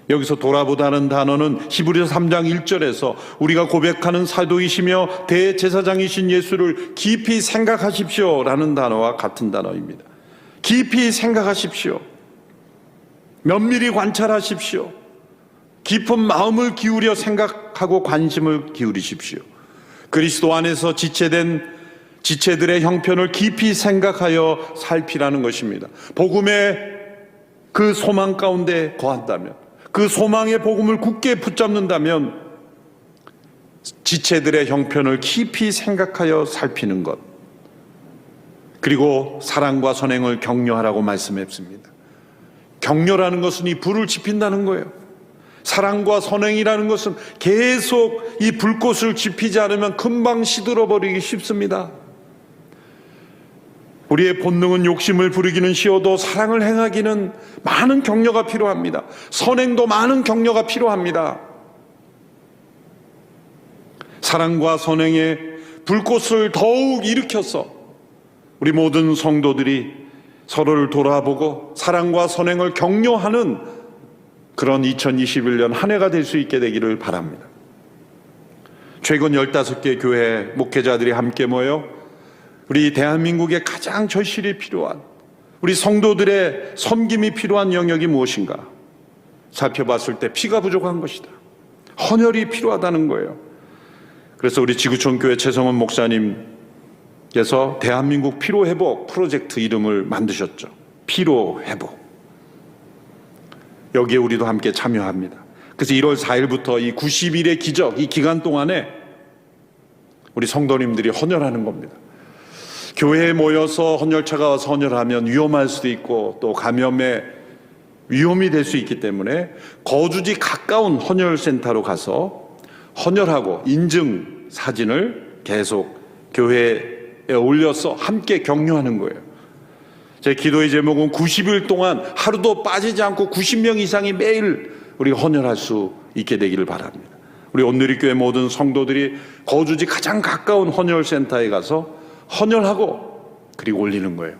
여기서 돌아보다는 단어는 히브리서 3장 1절에서 우리가 고백하는 사도이시며 대제사장이신 예수를 깊이 생각하십시오 라는 단어와 같은 단어입니다. 깊이 생각하십시오. 면밀히 관찰하십시오. 깊은 마음을 기울여 생각하고 관심을 기울이십시오. 그리스도 안에서 지체들의 형편을 깊이 생각하여 살피라는 것입니다. 복음의 그 소망 가운데 거한다면, 그 소망의 복음을 굳게 붙잡는다면 지체들의 형편을 깊이 생각하여 살피는 것, 그리고 사랑과 선행을 격려하라고 말씀했습니다. 격려라는 것은 이 불을 지핀다는 거예요. 사랑과 선행이라는 것은 계속 이 불꽃을 지피지 않으면 금방 시들어버리기 쉽습니다. 우리의 본능은 욕심을 부리기는 쉬워도 사랑을 행하기는 많은 격려가 필요합니다. 선행도 많은 격려가 필요합니다. 사랑과 선행의 불꽃을 더욱 일으켜서 우리 모든 성도들이 서로를 돌아보고 사랑과 선행을 격려하는 그런 2021년 한 해가 될 수 있게 되기를 바랍니다. 최근 15개 교회 목회자들이 함께 모여 우리 대한민국에 가장 절실히 필요한, 우리 성도들의 섬김이 필요한 영역이 무엇인가 살펴봤을 때 피가 부족한 것이다. 헌혈이 필요하다는 거예요. 그래서 우리 지구촌교회 최성원 목사님께서 대한민국 피로회복 프로젝트 이름을 만드셨죠. 피로회복. 여기에 우리도 함께 참여합니다. 그래서 1월 4일부터 이 90일의 기적, 이 기간 동안에 우리 성도님들이 헌혈하는 겁니다. 교회에 모여서 헌혈차가 와서 헌혈하면 위험할 수도 있고 또 감염의 위험이 될 수 있기 때문에 거주지 가까운 헌혈센터로 가서 헌혈하고 인증 사진을 계속 교회에 올려서 함께 격려하는 거예요. 제 기도의 제목은 90일 동안 하루도 빠지지 않고 90명 이상이 매일 우리가 헌혈할 수 있게 되기를 바랍니다. 우리 온누리교회 모든 성도들이 거주지 가장 가까운 헌혈센터에 가서 헌혈하고 그리고 올리는 거예요.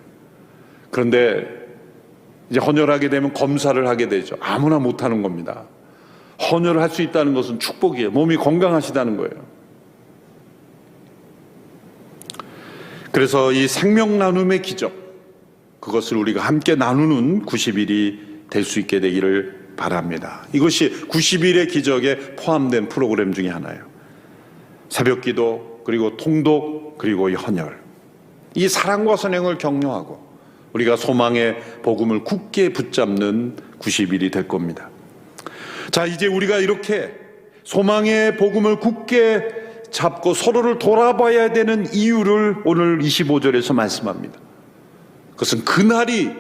그런데 이제 헌혈하게 되면 검사를 하게 되죠. 아무나 못하는 겁니다. 헌혈을 할 수 있다는 것은 축복이에요. 몸이 건강하시다는 거예요. 그래서 이 생명 나눔의 기적, 그것을 우리가 함께 나누는 90일이 될 수 있게 되기를 바랍니다. 이것이 90일의 기적에 포함된 프로그램 중에 하나예요. 새벽기도, 그리고 통독, 그리고 이 헌혈. 이 사랑과 선행을 격려하고 우리가 소망의 복음을 굳게 붙잡는 90일이 될 겁니다. 자, 이제 우리가 이렇게 소망의 복음을 굳게 잡고 서로를 돌아봐야 되는 이유를 오늘 25절에서 말씀합니다. 그것은 그날이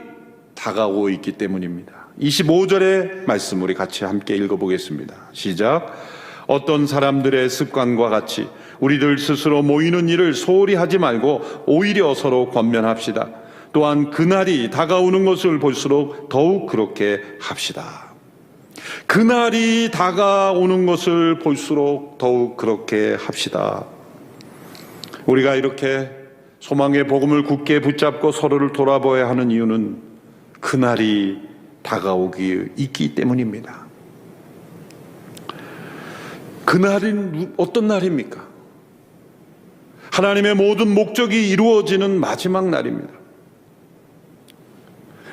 다가오고 있기 때문입니다. 25절의 말씀 우리 같이 함께 읽어보겠습니다. 시작. 어떤 사람들의 습관과 같이 우리들 스스로 모이는 일을 소홀히 하지 말고 오히려 서로 권면합시다. 또한 그날이 다가오는 것을 볼수록 더욱 그렇게 합시다. 그날이 다가오는 것을 볼수록 더욱 그렇게 합시다. 우리가 이렇게 소망의 복음을 굳게 붙잡고 서로를 돌아봐야 하는 이유는 그날이 다가오기 있기 때문입니다. 그날은 어떤 날입니까? 하나님의 모든 목적이 이루어지는 마지막 날입니다.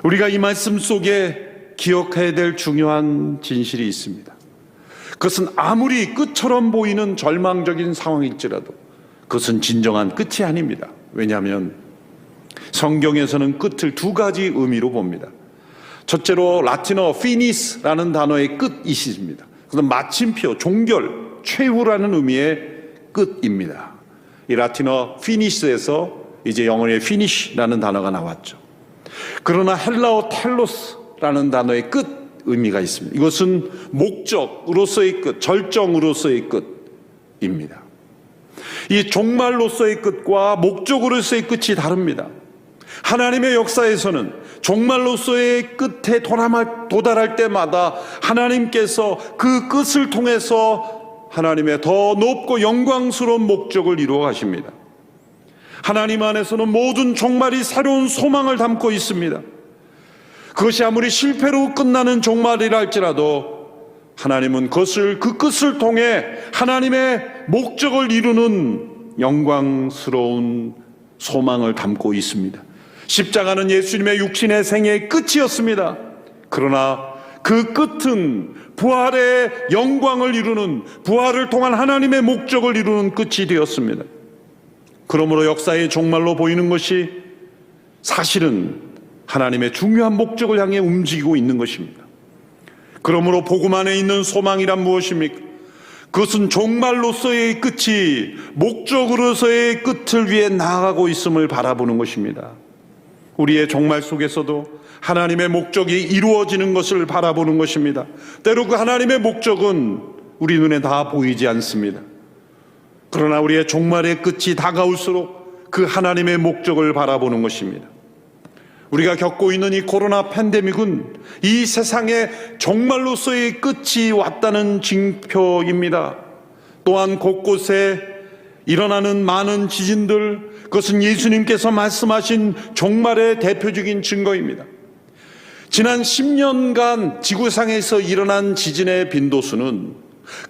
우리가 이 말씀 속에 기억해야 될 중요한 진실이 있습니다. 그것은 아무리 끝처럼 보이는 절망적인 상황일지라도 그것은 진정한 끝이 아닙니다. 왜냐하면 성경에서는 끝을 두 가지 의미로 봅니다. 첫째로 라틴어 finis라는 단어의 끝이 있습니다. 그것은 마침표, 종결, 최후라는 의미의 끝입니다. 이 라틴어 finish에서 이제 영어의 finish라는 단어가 나왔죠. 그러나 헬라어 텔로스라는 단어의 끝 의미가 있습니다. 이것은 목적으로서의 끝, 절정으로서의 끝입니다. 이 종말로서의 끝과 목적으로서의 끝이 다릅니다. 하나님의 역사에서는 종말로서의 끝에 도달할 때마다 하나님께서 그 끝을 통해서 하나님의 더 높고 영광스러운 목적을 이루어 가십니다. 하나님 안에서는 모든 종말이 새로운 소망을 담고 있습니다. 그것이 아무리 실패로 끝나는 종말이라 할지라도 하나님은 그 끝을 통해 하나님의 목적을 이루는 영광스러운 소망을 담고 있습니다. 십자가는 예수님의 육신의 생애의 끝이었습니다. 그러나 그 끝은 부활의 영광을 이루는, 부활을 통한 하나님의 목적을 이루는 끝이 되었습니다. 그러므로 역사의 종말로 보이는 것이 사실은 하나님의 중요한 목적을 향해 움직이고 있는 것입니다. 그러므로 복음 안에 있는 소망이란 무엇입니까? 그것은 종말로서의 끝이 목적으로서의 끝을 위해 나아가고 있음을 바라보는 것입니다. 우리의 종말 속에서도 하나님의 목적이 이루어지는 것을 바라보는 것입니다. 때로 그 하나님의 목적은 우리 눈에 다 보이지 않습니다. 그러나 우리의 종말의 끝이 다가올수록 그 하나님의 목적을 바라보는 것입니다. 우리가 겪고 있는 이 코로나 팬데믹은 이 세상의 종말로서의 끝이 왔다는 징표입니다. 또한 곳곳에 일어나는 많은 지진들, 그것은 예수님께서 말씀하신 종말의 대표적인 증거입니다. 지난 10년간 지구상에서 일어난 지진의 빈도수는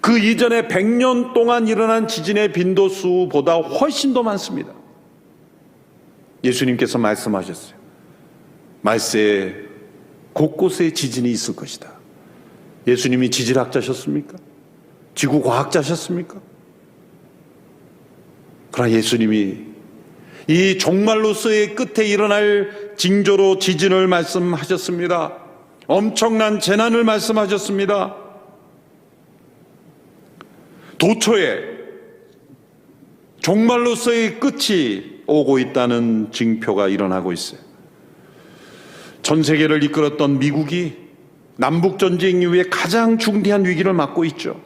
그 이전에 100년 동안 일어난 지진의 빈도수보다 훨씬 더 많습니다. 예수님께서 말씀하셨어요. 말세에 곳곳에 지진이 있을 것이다. 예수님이 지질학자셨습니까? 지구과학자셨습니까? 그러나 예수님이 이 종말로서의 끝에 일어날 징조로 지진을 말씀하셨습니다. 엄청난 재난을 말씀하셨습니다. 도처에 종말로서의 끝이 오고 있다는 징표가 일어나고 있어요. 전 세계를 이끌었던 미국이 남북전쟁 이후에 가장 중대한 위기를 맞고 있죠.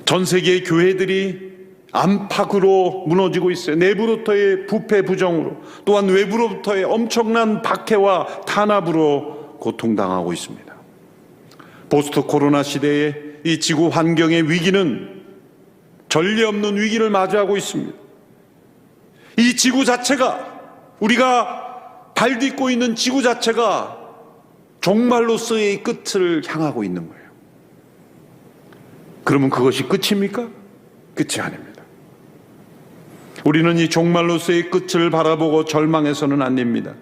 전 세계의 교회들이 안팎으로 무너지고 있어요. 내부로부터의 부패 부정으로, 또한 외부로부터의 엄청난 박해와 탄압으로 고통당하고 있습니다. 포스트 코로나 시대의 이 지구 환경의 위기는 전례 없는 위기를 마주하고 있습니다. 이 지구 자체가, 우리가 발 딛고 있는 지구 자체가 종말로서의 끝을 향하고 있는 거예요. 그러면 그것이 끝입니까? 끝이 아닙니다. 우리는 이 종말로서의 끝을 바라보고 절망해서는 안 됩니다.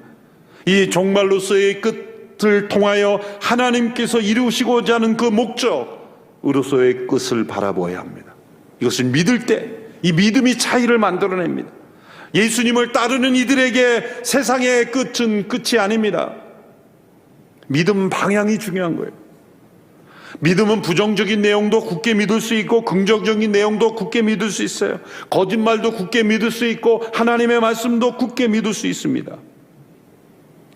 이 종말로서의 끝을 통하여 하나님께서 이루시고자 하는 그 목적으로서의 끝을 바라보아야 합니다. 이것을 믿을 때, 이 믿음이 차이를 만들어냅니다. 예수님을 따르는 이들에게 세상의 끝은 끝이 아닙니다. 믿음 방향이 중요한 거예요. 믿음은 부정적인 내용도 굳게 믿을 수 있고 긍정적인 내용도 굳게 믿을 수 있어요. 거짓말도 굳게 믿을 수 있고 하나님의 말씀도 굳게 믿을 수 있습니다.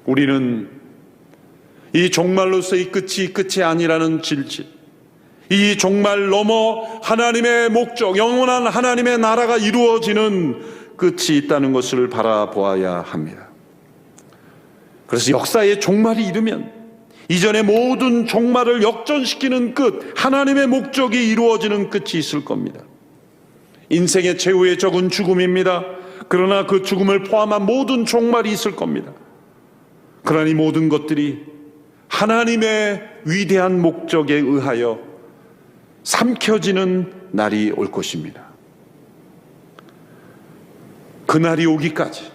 우리는 이 종말로서의 끝이 아니라는 진실, 이 종말 넘어 하나님의 목적, 영원한 하나님의 나라가 이루어지는 끝이 있다는 것을 바라보아야 합니다. 그래서 역사의 종말이 이르면 이전의 모든 종말을 역전시키는 끝, 하나님의 목적이 이루어지는 끝이 있을 겁니다. 인생의 최후의 적은 죽음입니다. 그러나 그 죽음을 포함한 모든 종말이 있을 겁니다. 그러나 이 모든 것들이 하나님의 위대한 목적에 의하여 삼켜지는 날이 올 것입니다. 그 날이 오기까지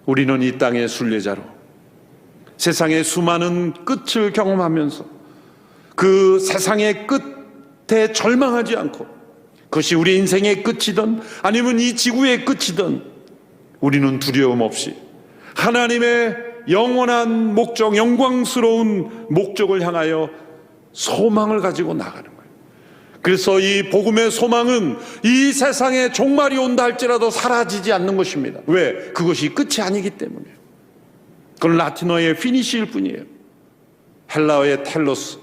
우리는 이 땅의 순례자로 세상의 수많은 끝을 경험하면서 그 세상의 끝에 절망하지 않고, 그것이 우리 인생의 끝이든 아니면 이 지구의 끝이든 우리는 두려움 없이 하나님의 영원한 목적, 영광스러운 목적을 향하여 소망을 가지고 나가는 거예요. 그래서 이 복음의 소망은 이 세상에 종말이 온다 할지라도 사라지지 않는 것입니다. 왜? 그것이 끝이 아니기 때문이에요. 그건 라틴어의 피니시일 뿐이에요. 헬라어의 텔로스,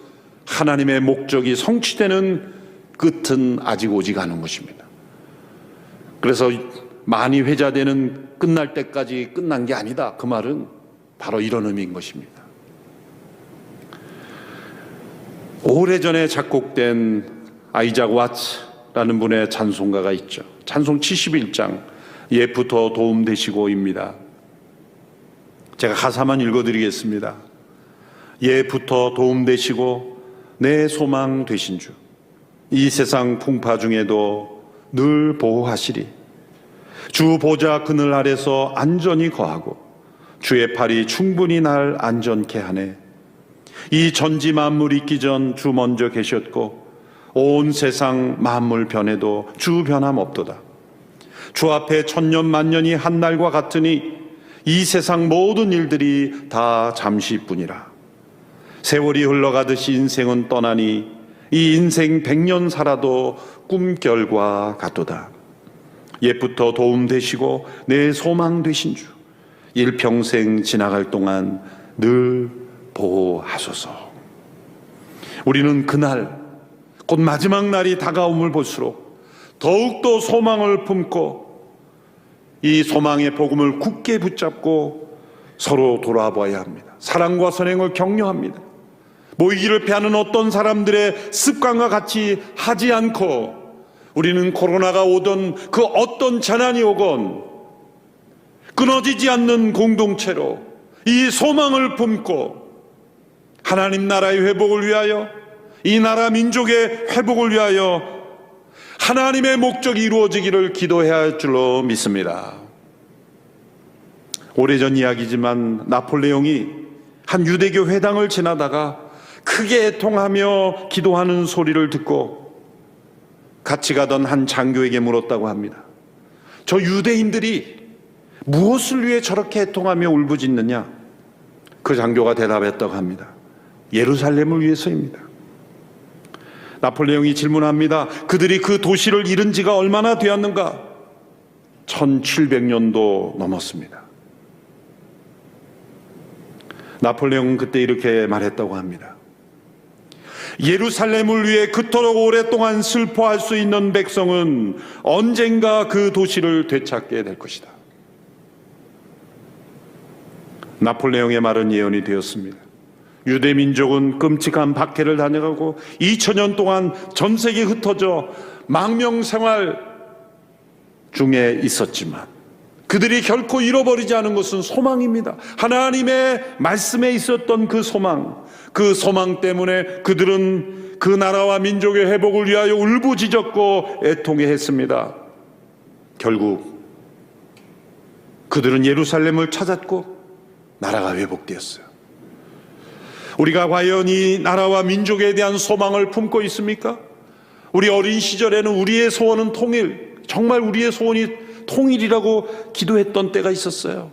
하나님의 목적이 성취되는 끝은 아직 오지 않은 것입니다. 그래서 많이 회자되는 끝날 때까지 끝난 게 아니다, 그 말은 바로 이런 의미인 것입니다. 오래전에 작곡된 아이작 와츠라는 분의 찬송가가 있죠. 찬송 71장 예부터 도움되시고입니다. 제가 가사만 읽어드리겠습니다. 예부터 도움되시고 내 소망 되신 주, 이 세상 풍파 중에도 늘 보호하시리. 주 보좌 그늘 아래서 안전히 거하고 주의 팔이 충분히 날 안전케 하네. 이 전지 만물 있기 전 주 먼저 계셨고 온 세상 만물 변해도 주 변함없도다. 주 앞에 천년 만년이 한날과 같으니 이 세상 모든 일들이 다 잠시뿐이라. 세월이 흘러가듯이 인생은 떠나니 이 인생 100년 살아도 꿈결과 같도다. 옛부터 도움 되시고 내 소망 되신 주, 일평생 지나갈 동안 늘 보호하소서. 우리는 그날 곧 마지막 날이 다가옴을 볼수록 더욱더 소망을 품고 이 소망의 복음을 굳게 붙잡고 서로 돌아봐야 합니다. 사랑과 선행을 격려합니다. 모이기를 피하는 어떤 사람들의 습관과 같이 하지 않고 우리는 코로나가 오든 그 어떤 재난이 오건 끊어지지 않는 공동체로 이 소망을 품고 하나님 나라의 회복을 위하여, 이 나라 민족의 회복을 위하여 하나님의 목적이 이루어지기를 기도해야 할 줄로 믿습니다. 오래전 이야기지만 나폴레옹이 한 유대교 회당을 지나다가 크게 애통하며 기도하는 소리를 듣고 같이 가던 한 장교에게 물었다고 합니다. 저 유대인들이 무엇을 위해 저렇게 애통하며 울부짖느냐? 그 장교가 대답했다고 합니다. 예루살렘을 위해서입니다. 나폴레옹이 질문합니다. 그들이 그 도시를 잃은 지가 얼마나 되었는가? 1700년도 넘었습니다. 나폴레옹은 그때 이렇게 말했다고 합니다. 예루살렘을 위해 그토록 오랫동안 슬퍼할 수 있는 백성은 언젠가 그 도시를 되찾게 될 것이다. 나폴레옹의 말은 예언이 되었습니다. 유대 민족은 끔찍한 박해를 다녀가고 2000년 동안 전 세계에 흩어져 망명 생활 중에 있었지만 그들이 결코 잃어버리지 않은 것은 소망입니다. 하나님의 말씀에 있었던 그 소망 때문에 그들은 그 나라와 민족의 회복을 위하여 울부짖었고 애통해했습니다. 결국 그들은 예루살렘을 찾았고 나라가 회복되었어요. 우리가 과연 이 나라와 민족에 대한 소망을 품고 있습니까? 우리 어린 시절에는 우리의 소원은 통일, 정말 우리의 소원이 통일이라고 기도했던 때가 있었어요.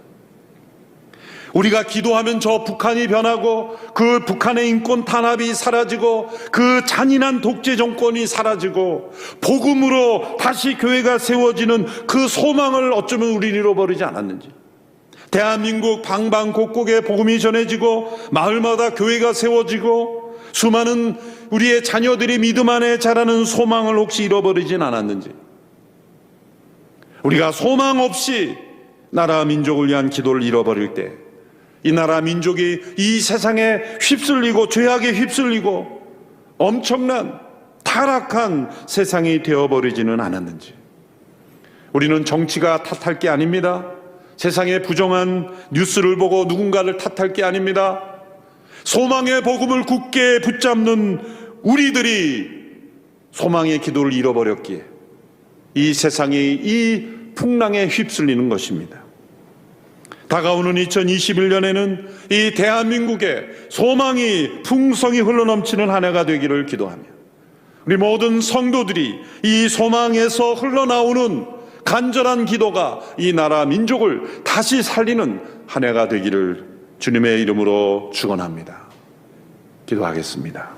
우리가 기도하면 저 북한이 변하고 그 북한의 인권 탄압이 사라지고 그 잔인한 독재 정권이 사라지고 복음으로 다시 교회가 세워지는 그 소망을 어쩌면 우리는 잃어버리지 않았는지, 대한민국 방방곡곡에 복음이 전해지고 마을마다 교회가 세워지고 수많은 우리의 자녀들이 믿음 안에 자라는 소망을 혹시 잃어버리진 않았는지, 우리가 소망 없이 나라 민족을 위한 기도를 잃어버릴 때 이 나라 민족이 이 세상에 휩쓸리고 죄악에 휩쓸리고 엄청난 타락한 세상이 되어버리지는 않았는지, 우리는 정치가 탓할 게 아닙니다. 세상의 부정한 뉴스를 보고 누군가를 탓할 게 아닙니다. 소망의 복음을 굳게 붙잡는 우리들이 소망의 기도를 잃어버렸기에 이 세상이 이 풍랑에 휩쓸리는 것입니다. 다가오는 2021년에는 이 대한민국에 소망이 풍성히 흘러넘치는 한 해가 되기를 기도하며 우리 모든 성도들이 이 소망에서 흘러나오는 간절한 기도가 이 나라 민족을 다시 살리는 한 해가 되기를 주님의 이름으로 축원합니다. 기도하겠습니다.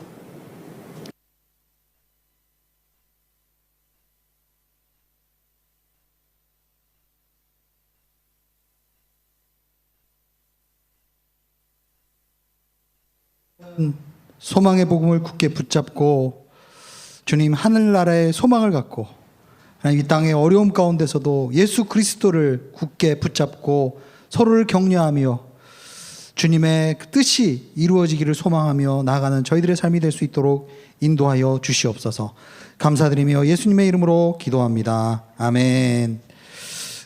소망의 복음을 굳게 붙잡고 주님 하늘나라의 소망을 갖고 하나님 이 땅의 어려움 가운데서도 예수 그리스도를 굳게 붙잡고 서로를 격려하며 주님의 뜻이 이루어지기를 소망하며 나아가는 저희들의 삶이 될 수 있도록 인도하여 주시옵소서. 감사드리며 예수님의 이름으로 기도합니다. 아멘.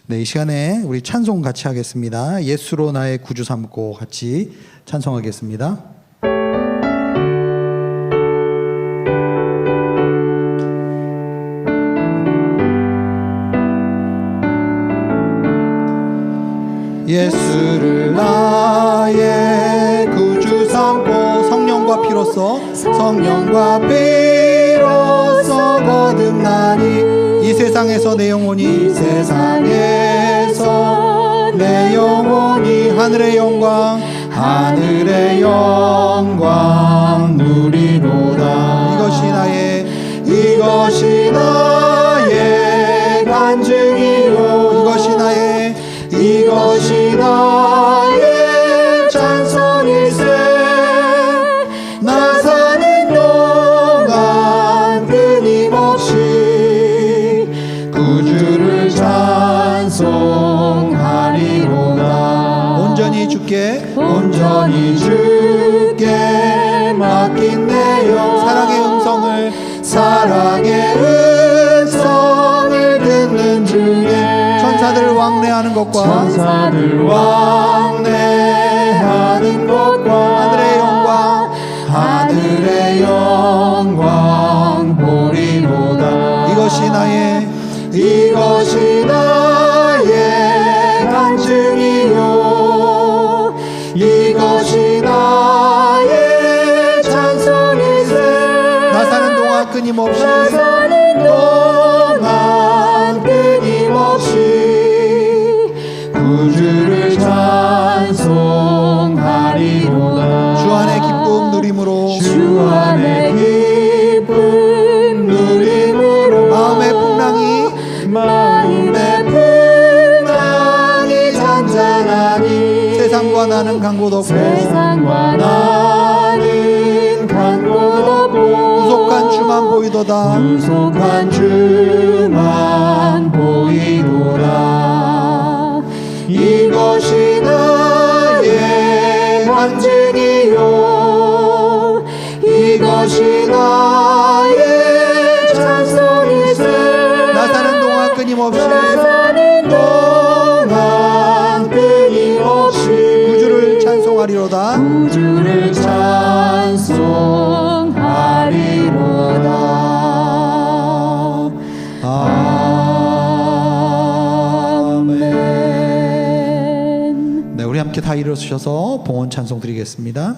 네, 이 시간에 우리 찬송 같이 하겠습니다. 예수로 나의 구주 삼고 같이 찬송하겠습니다. 예수를 나의 구주 삼고 성령과 피로써 거듭나니 이 세상에서 내 영혼이 하늘의 영광 누리로다. 이것이 나의 간증이요 이것이 나의 찬송일세. 나 사는 동안 끊임없이 구주를 찬송하리로다. 온전히 주께 맡긴 내 영 사랑의 음성을 듣는 중에 천사들 왕래하는 것과 하늘의 영광 보리로다. 이것이 나의 간증이요 이것이 나의 찬송이세. 나 사는 동안 끊임없이 구주를 찬송하리로다. 주 안의 기쁨 누림으로 마음의 풍랑이 잔잔하니 세상과 나는 간곳 없고 우속한 주만 보이도다. 이것이 나의 간증이요 이것이 나의 찬송이세. 나 사는 동안 끊임없이 구주를 찬송하리로다. 아멘. 네, 우리 함께 다 일어서셔서 봉헌 찬송 드리겠습니다.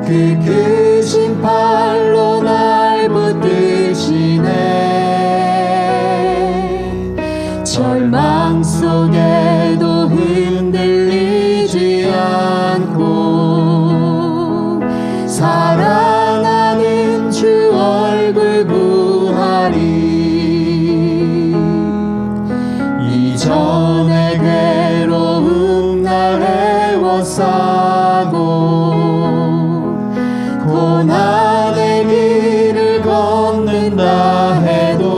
그 크신 팔로 날 붙드시네. 절망 속에도 흔들리지 않고 사랑하는 주 얼굴 구하리. 이전의 괴로움 날 애워싸고 고난의 길을 걷는다 해도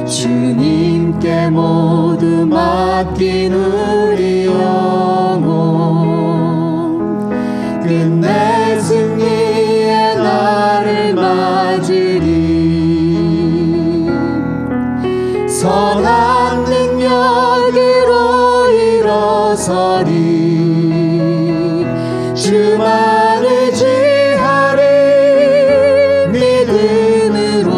주님께 모두 맡긴 우리 영혼 끝내 승리의 날을 맞으리. 선한 능력으로 일어서리. 주만 의지하리. 믿음으로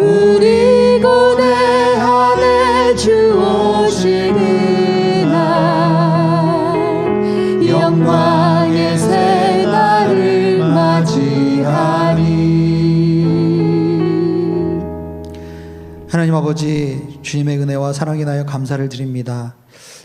우리 고뇌함에 주 오시는 날 영광의 새 날을 맞이하리. 하나님 아버지, 주님의 은혜와 사랑에 나여 감사를 드립니다.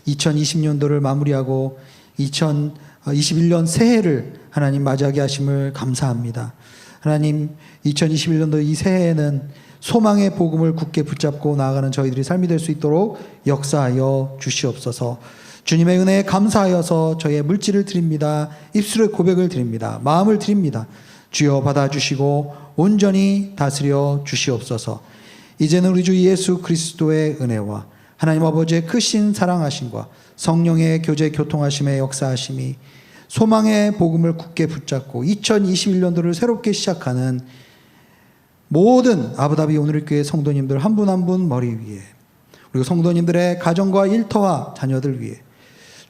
2020년도를 마무리하고 2021년 새해를 하나님 맞이하게 하심을 감사합니다. 하나님, 2021년도 이 새해에는 소망의 복음을 굳게 붙잡고 나아가는 저희들이 삶이 될 수 있도록 역사하여 주시옵소서. 주님의 은혜에 감사하여서 저희의 물질을 드립니다. 입술의 고백을 드립니다. 마음을 드립니다. 주여 받아주시고 온전히 다스려 주시옵소서. 이제는 우리 주 예수 그리스도의 은혜와 하나님 아버지의 크신 사랑하심과 성령의 교제 교통하심의 역사하심이 소망의 복음을 굳게 붙잡고 2021년도를 새롭게 시작하는 모든 아부다비 오늘교회 성도님들 한 분 한 분 머리 위에, 그리고 성도님들의 가정과 일터와 자녀들 위해,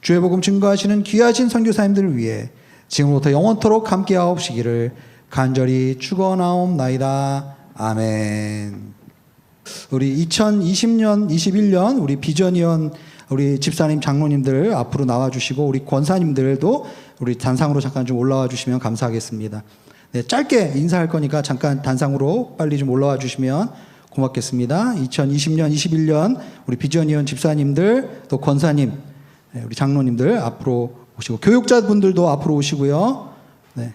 주의 복음 증거하시는 귀하신 선교사님들을 위해 지금부터 영원토록 함께하옵시기를 간절히 축원하옵나이다. 아멘. 우리 2020년, 21년 우리 비전위원 우리 집사님, 장로님들 앞으로 나와주시고 우리 권사님들도 우리 단상으로 잠깐 좀 올라와 주시면 감사하겠습니다. 네, 짧게 인사할 거니까 잠깐 단상으로 빨리 좀 올라와 주시면 고맙겠습니다. 2020년, 21년 우리 비전위원 집사님들 또 권사님, 네, 우리 장로님들 앞으로 오시고 교육자분들도 앞으로 오시고요. 네.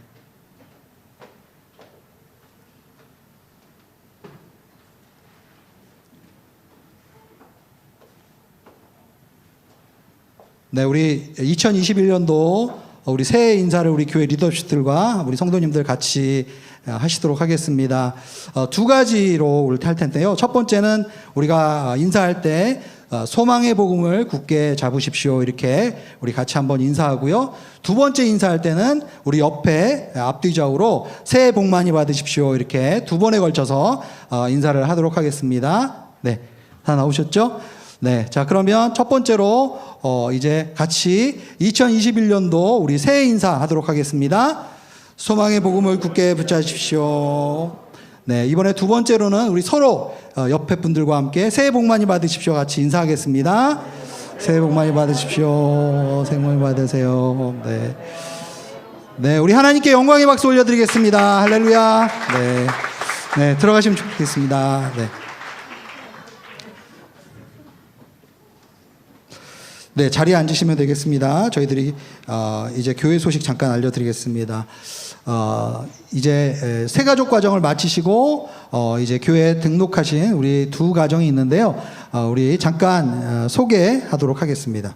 네, 우리 2021년도 우리 새해 인사를 우리 교회 리더십들과 우리 성도님들 같이 하시도록 하겠습니다. 두 가지로 우리 할 텐데요. 첫 번째는 우리가 인사할 때 소망의 복음을 굳게 잡으십시오. 이렇게 우리 같이 한번 인사하고요. 두 번째 인사할 때는 우리 옆에 앞뒤좌우로 새해 복 많이 받으십시오. 이렇게 두 번에 걸쳐서 인사를 하도록 하겠습니다. 네, 다 나오셨죠? 네, 자 그러면 첫 번째로 이제 같이 2021년도 우리 새해 인사하도록 하겠습니다. 소망의 복음을 굳게 붙잡으십시오. 네, 이번에 두 번째로는 우리 서로 옆에 분들과 함께 새해 복 많이 받으십시오. 같이 인사하겠습니다. 새해 복 많이 받으십시오. 새해 복 많이 받으세요. 네, 네, 우리 하나님께 영광의 박수 올려드리겠습니다. 할렐루야. 네, 네, 들어가시면 좋겠습니다. 네. 네, 자리에 앉으시면 되겠습니다. 저희들이 이제 교회 소식 잠깐 알려드리겠습니다. 이제 새가족 과정을 마치시고 이제 교회에 등록하신 우리 두 가정이 있는데요. 우리 잠깐 소개하도록 하겠습니다.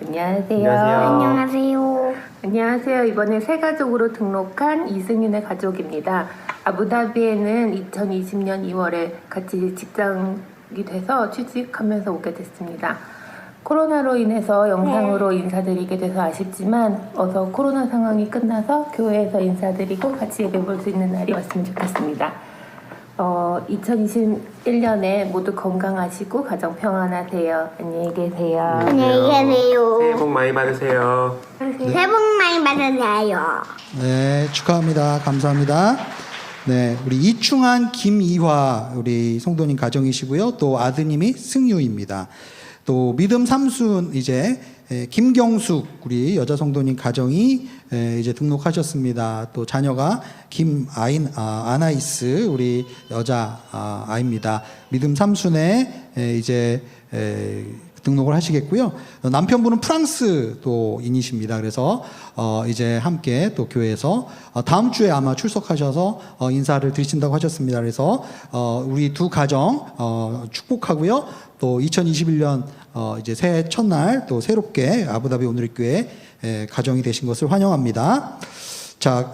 안녕하세요. 안녕하세요. 안녕하세요. 이번에 새 가족으로 등록한 이승윤의 가족입니다. 아부다비에는 2020년 2월에 같이 직장이 돼서 취직하면서 오게 됐습니다. 코로나로 인해서 영상으로 인사드리게 돼서 아쉽지만 어서 코로나 상황이 끝나서 교회에서 인사드리고 같이 예배 볼 수 있는 날이 왔으면 좋겠습니다. 2021년에 모두 건강하시고 가정 평안하세요. 안녕히 계세요. 안녕히 계세요. 새해 복 많이 받으세요. 새해 복 많이 받으세요. 네, 축하합니다. 감사합니다. 네, 우리 이충한 김이화 우리 성도님 가정이시고요. 또 아드님이 승유입니다. 또 믿음 삼순 이제 김경숙 우리 여자 성도님 가정이 이제 등록하셨습니다. 또 자녀가 아나이스 우리 여자 아입니다. 믿음 삼순에 이제 등록을 하시겠고요. 남편분은 프랑스 또 인이십니다. 그래서 이제 함께 또 교회에서 다음 주에 아마 출석하셔서 인사를 드리신다고 하셨습니다. 그래서 우리 두 가정 축복하고요. 또 2021년 이제 새해 첫날 또 새롭게 아부다비 오누리교회 가정이 되신 것을 환영합니다. 자,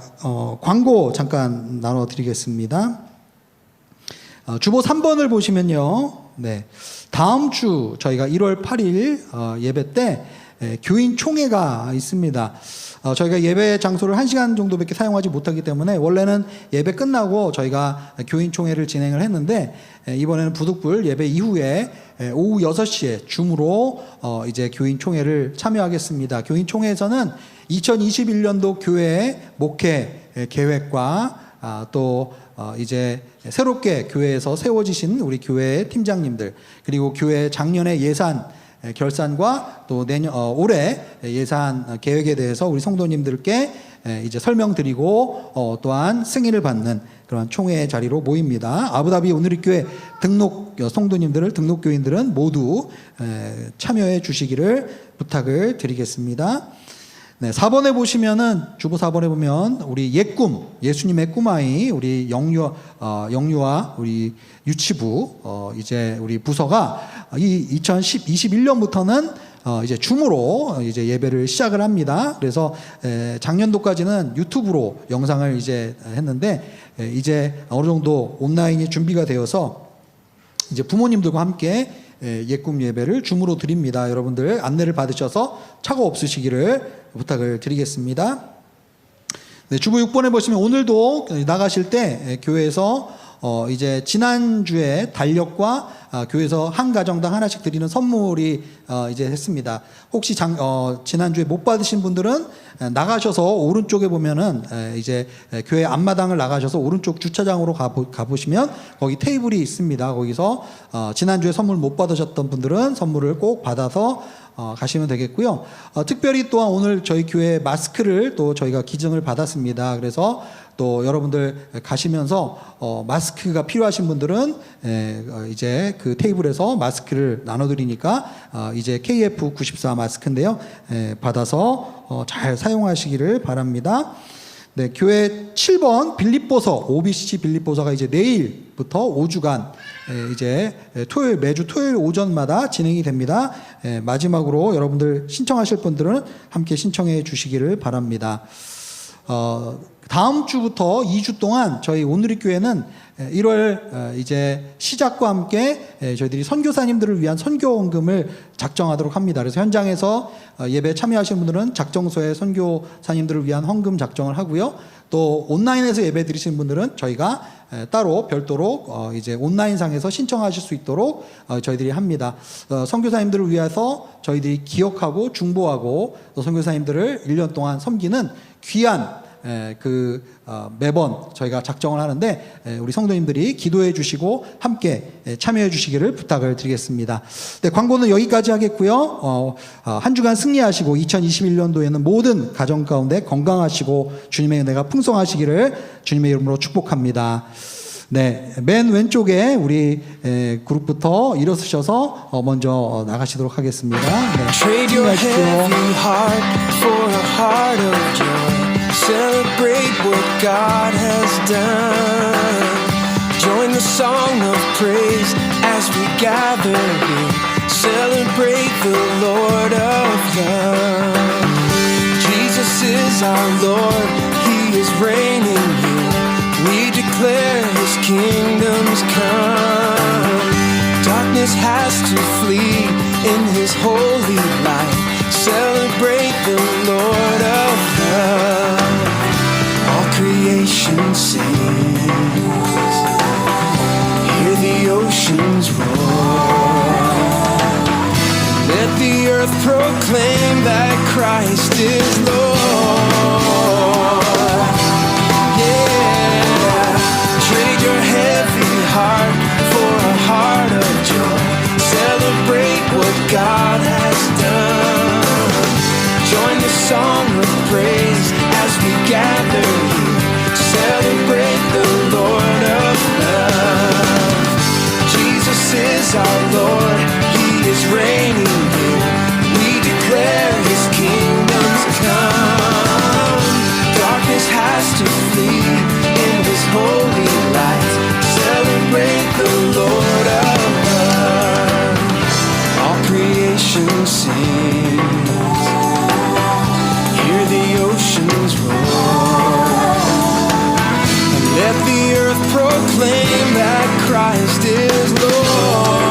광고 잠깐 나눠드리겠습니다. 주보 3번을 보시면요. 네. 다음 주 저희가 1월 8일 예배 때 교인 총회가 있습니다. 저희가 예배 장소를 1시간 정도밖에 사용하지 못하기 때문에 원래는 예배 끝나고 저희가 교인 총회를 진행을 했는데 이번에는 부득불 예배 이후에 오후 6시에 줌으로 이제 교인 총회를 참여하겠습니다. 교인 총회에서는 2021년도 교회 목회 계획과 또 이제 새롭게 교회에서 세워지신 우리 교회 팀장님들 그리고 교회 작년의 예산 결산과 또 올해 예산 계획에 대해서 우리 성도님들께 이제 설명드리고 또한 승인을 받는 그런 총회 자리로 모입니다. 아부다비 오누리교회 등록 성도님들을 등록 교인들은 모두 참여해 주시기를 부탁을 드리겠습니다. 네, 4번에 보시면은 주보 4번에 보면 우리 옛꿈 예수님의 꿈아이 우리 영유아 우리 유치부 이제 우리 부서가 이 2021년부터는 이제 줌으로 이제 예배를 시작을 합니다. 그래서 작년도까지는 유튜브로 영상을 이제 했는데 이제 어느 정도 온라인이 준비가 되어서 이제 부모님들과 함께 옛꿈 예배를 줌으로 드립니다. 여러분들 안내를 받으셔서 착오 없으시기를 부탁을 드리겠습니다. 네, 주보 6번에 보시면 오늘도 나가실 때 교회에서 이제 지난주에 달력과 교회에서 한 가정당 하나씩 드리는 선물이 이제 했습니다. 혹시 지난주에 못 받으신 분들은 나가셔서 오른쪽에 보면은 이제 교회 앞마당을 나가셔서 오른쪽 주차장으로 가보시면 거기 테이블이 있습니다. 거기서 지난주에 선물 못 받으셨던 분들은 선물을 꼭 받아서 가시면 되겠고요. 특별히 또한 오늘 저희 교회 마스크를 또 저희가 기증을 받았습니다. 그래서 또 여러분들 가시면서 마스크가 필요하신 분들은 이제 그 테이블에서 마스크를 나눠드리니까 이제 KF94 마스크인데요. 받아서 잘 사용하시기를 바랍니다. 네, 교회 7번 빌립보서 OBCC 빌립보서가 이제 내일부터 5주간 이제 매주 토요일 오전마다 진행이 됩니다. 마지막으로 여러분들 신청하실 분들은 함께 신청해 주시기를 바랍니다. 다음 주부터 2주 동안 저희 오누리교회는 1월 이제 시작과 함께 저희들이 선교사님들을 위한 선교원금을 작정하도록 합니다. 그래서 현장에서 예배 참여하시는 분들은 작정서에 선교사님들을 위한 헌금 작정을 하고요. 또 온라인에서 예배 드리시는 분들은 저희가 따로 별도로 이제 온라인상에서 신청하실 수 있도록 저희들이 합니다. 선교사님들을 위해서 저희들이 기억하고 중보하고 또 선교사님들을 1년 동안 섬기는 귀한 매번 저희가 작정을 하는데 우리 성도님들이 기도해 주시고 함께 참여해 주시기를 부탁을 드리겠습니다. 네, 광고는 여기까지 하겠고요. 한 주간 승리하시고 2021년도에는 모든 가정 가운데 건강하시고 주님의 은혜가 풍성하시기를 주님의 이름으로 축복합니다. 네, 맨 왼쪽에 우리 그룹부터 일어서셔서 먼저 나가시도록 하겠습니다. 네, 승리하십시오. Celebrate what God has done. Join the song of praise as we gather here. Celebrate the Lord of love. Jesus is our Lord, He is reigning here. We declare His kingdom's come. Darkness has to flee in His holy light. Celebrate the Lord of love. Creation sings, hear the oceans roar, let the earth proclaim that Christ is Lord. Yeah, gather here, celebrate the Lord of love. Jesus is our Lord, He is reigning here. We declare His kingdom's come. Darkness has to flee in His holy light. Celebrate the Lord of love. All creation sings. Hear the oceans roar. And let the earth proclaim that Christ is Lord.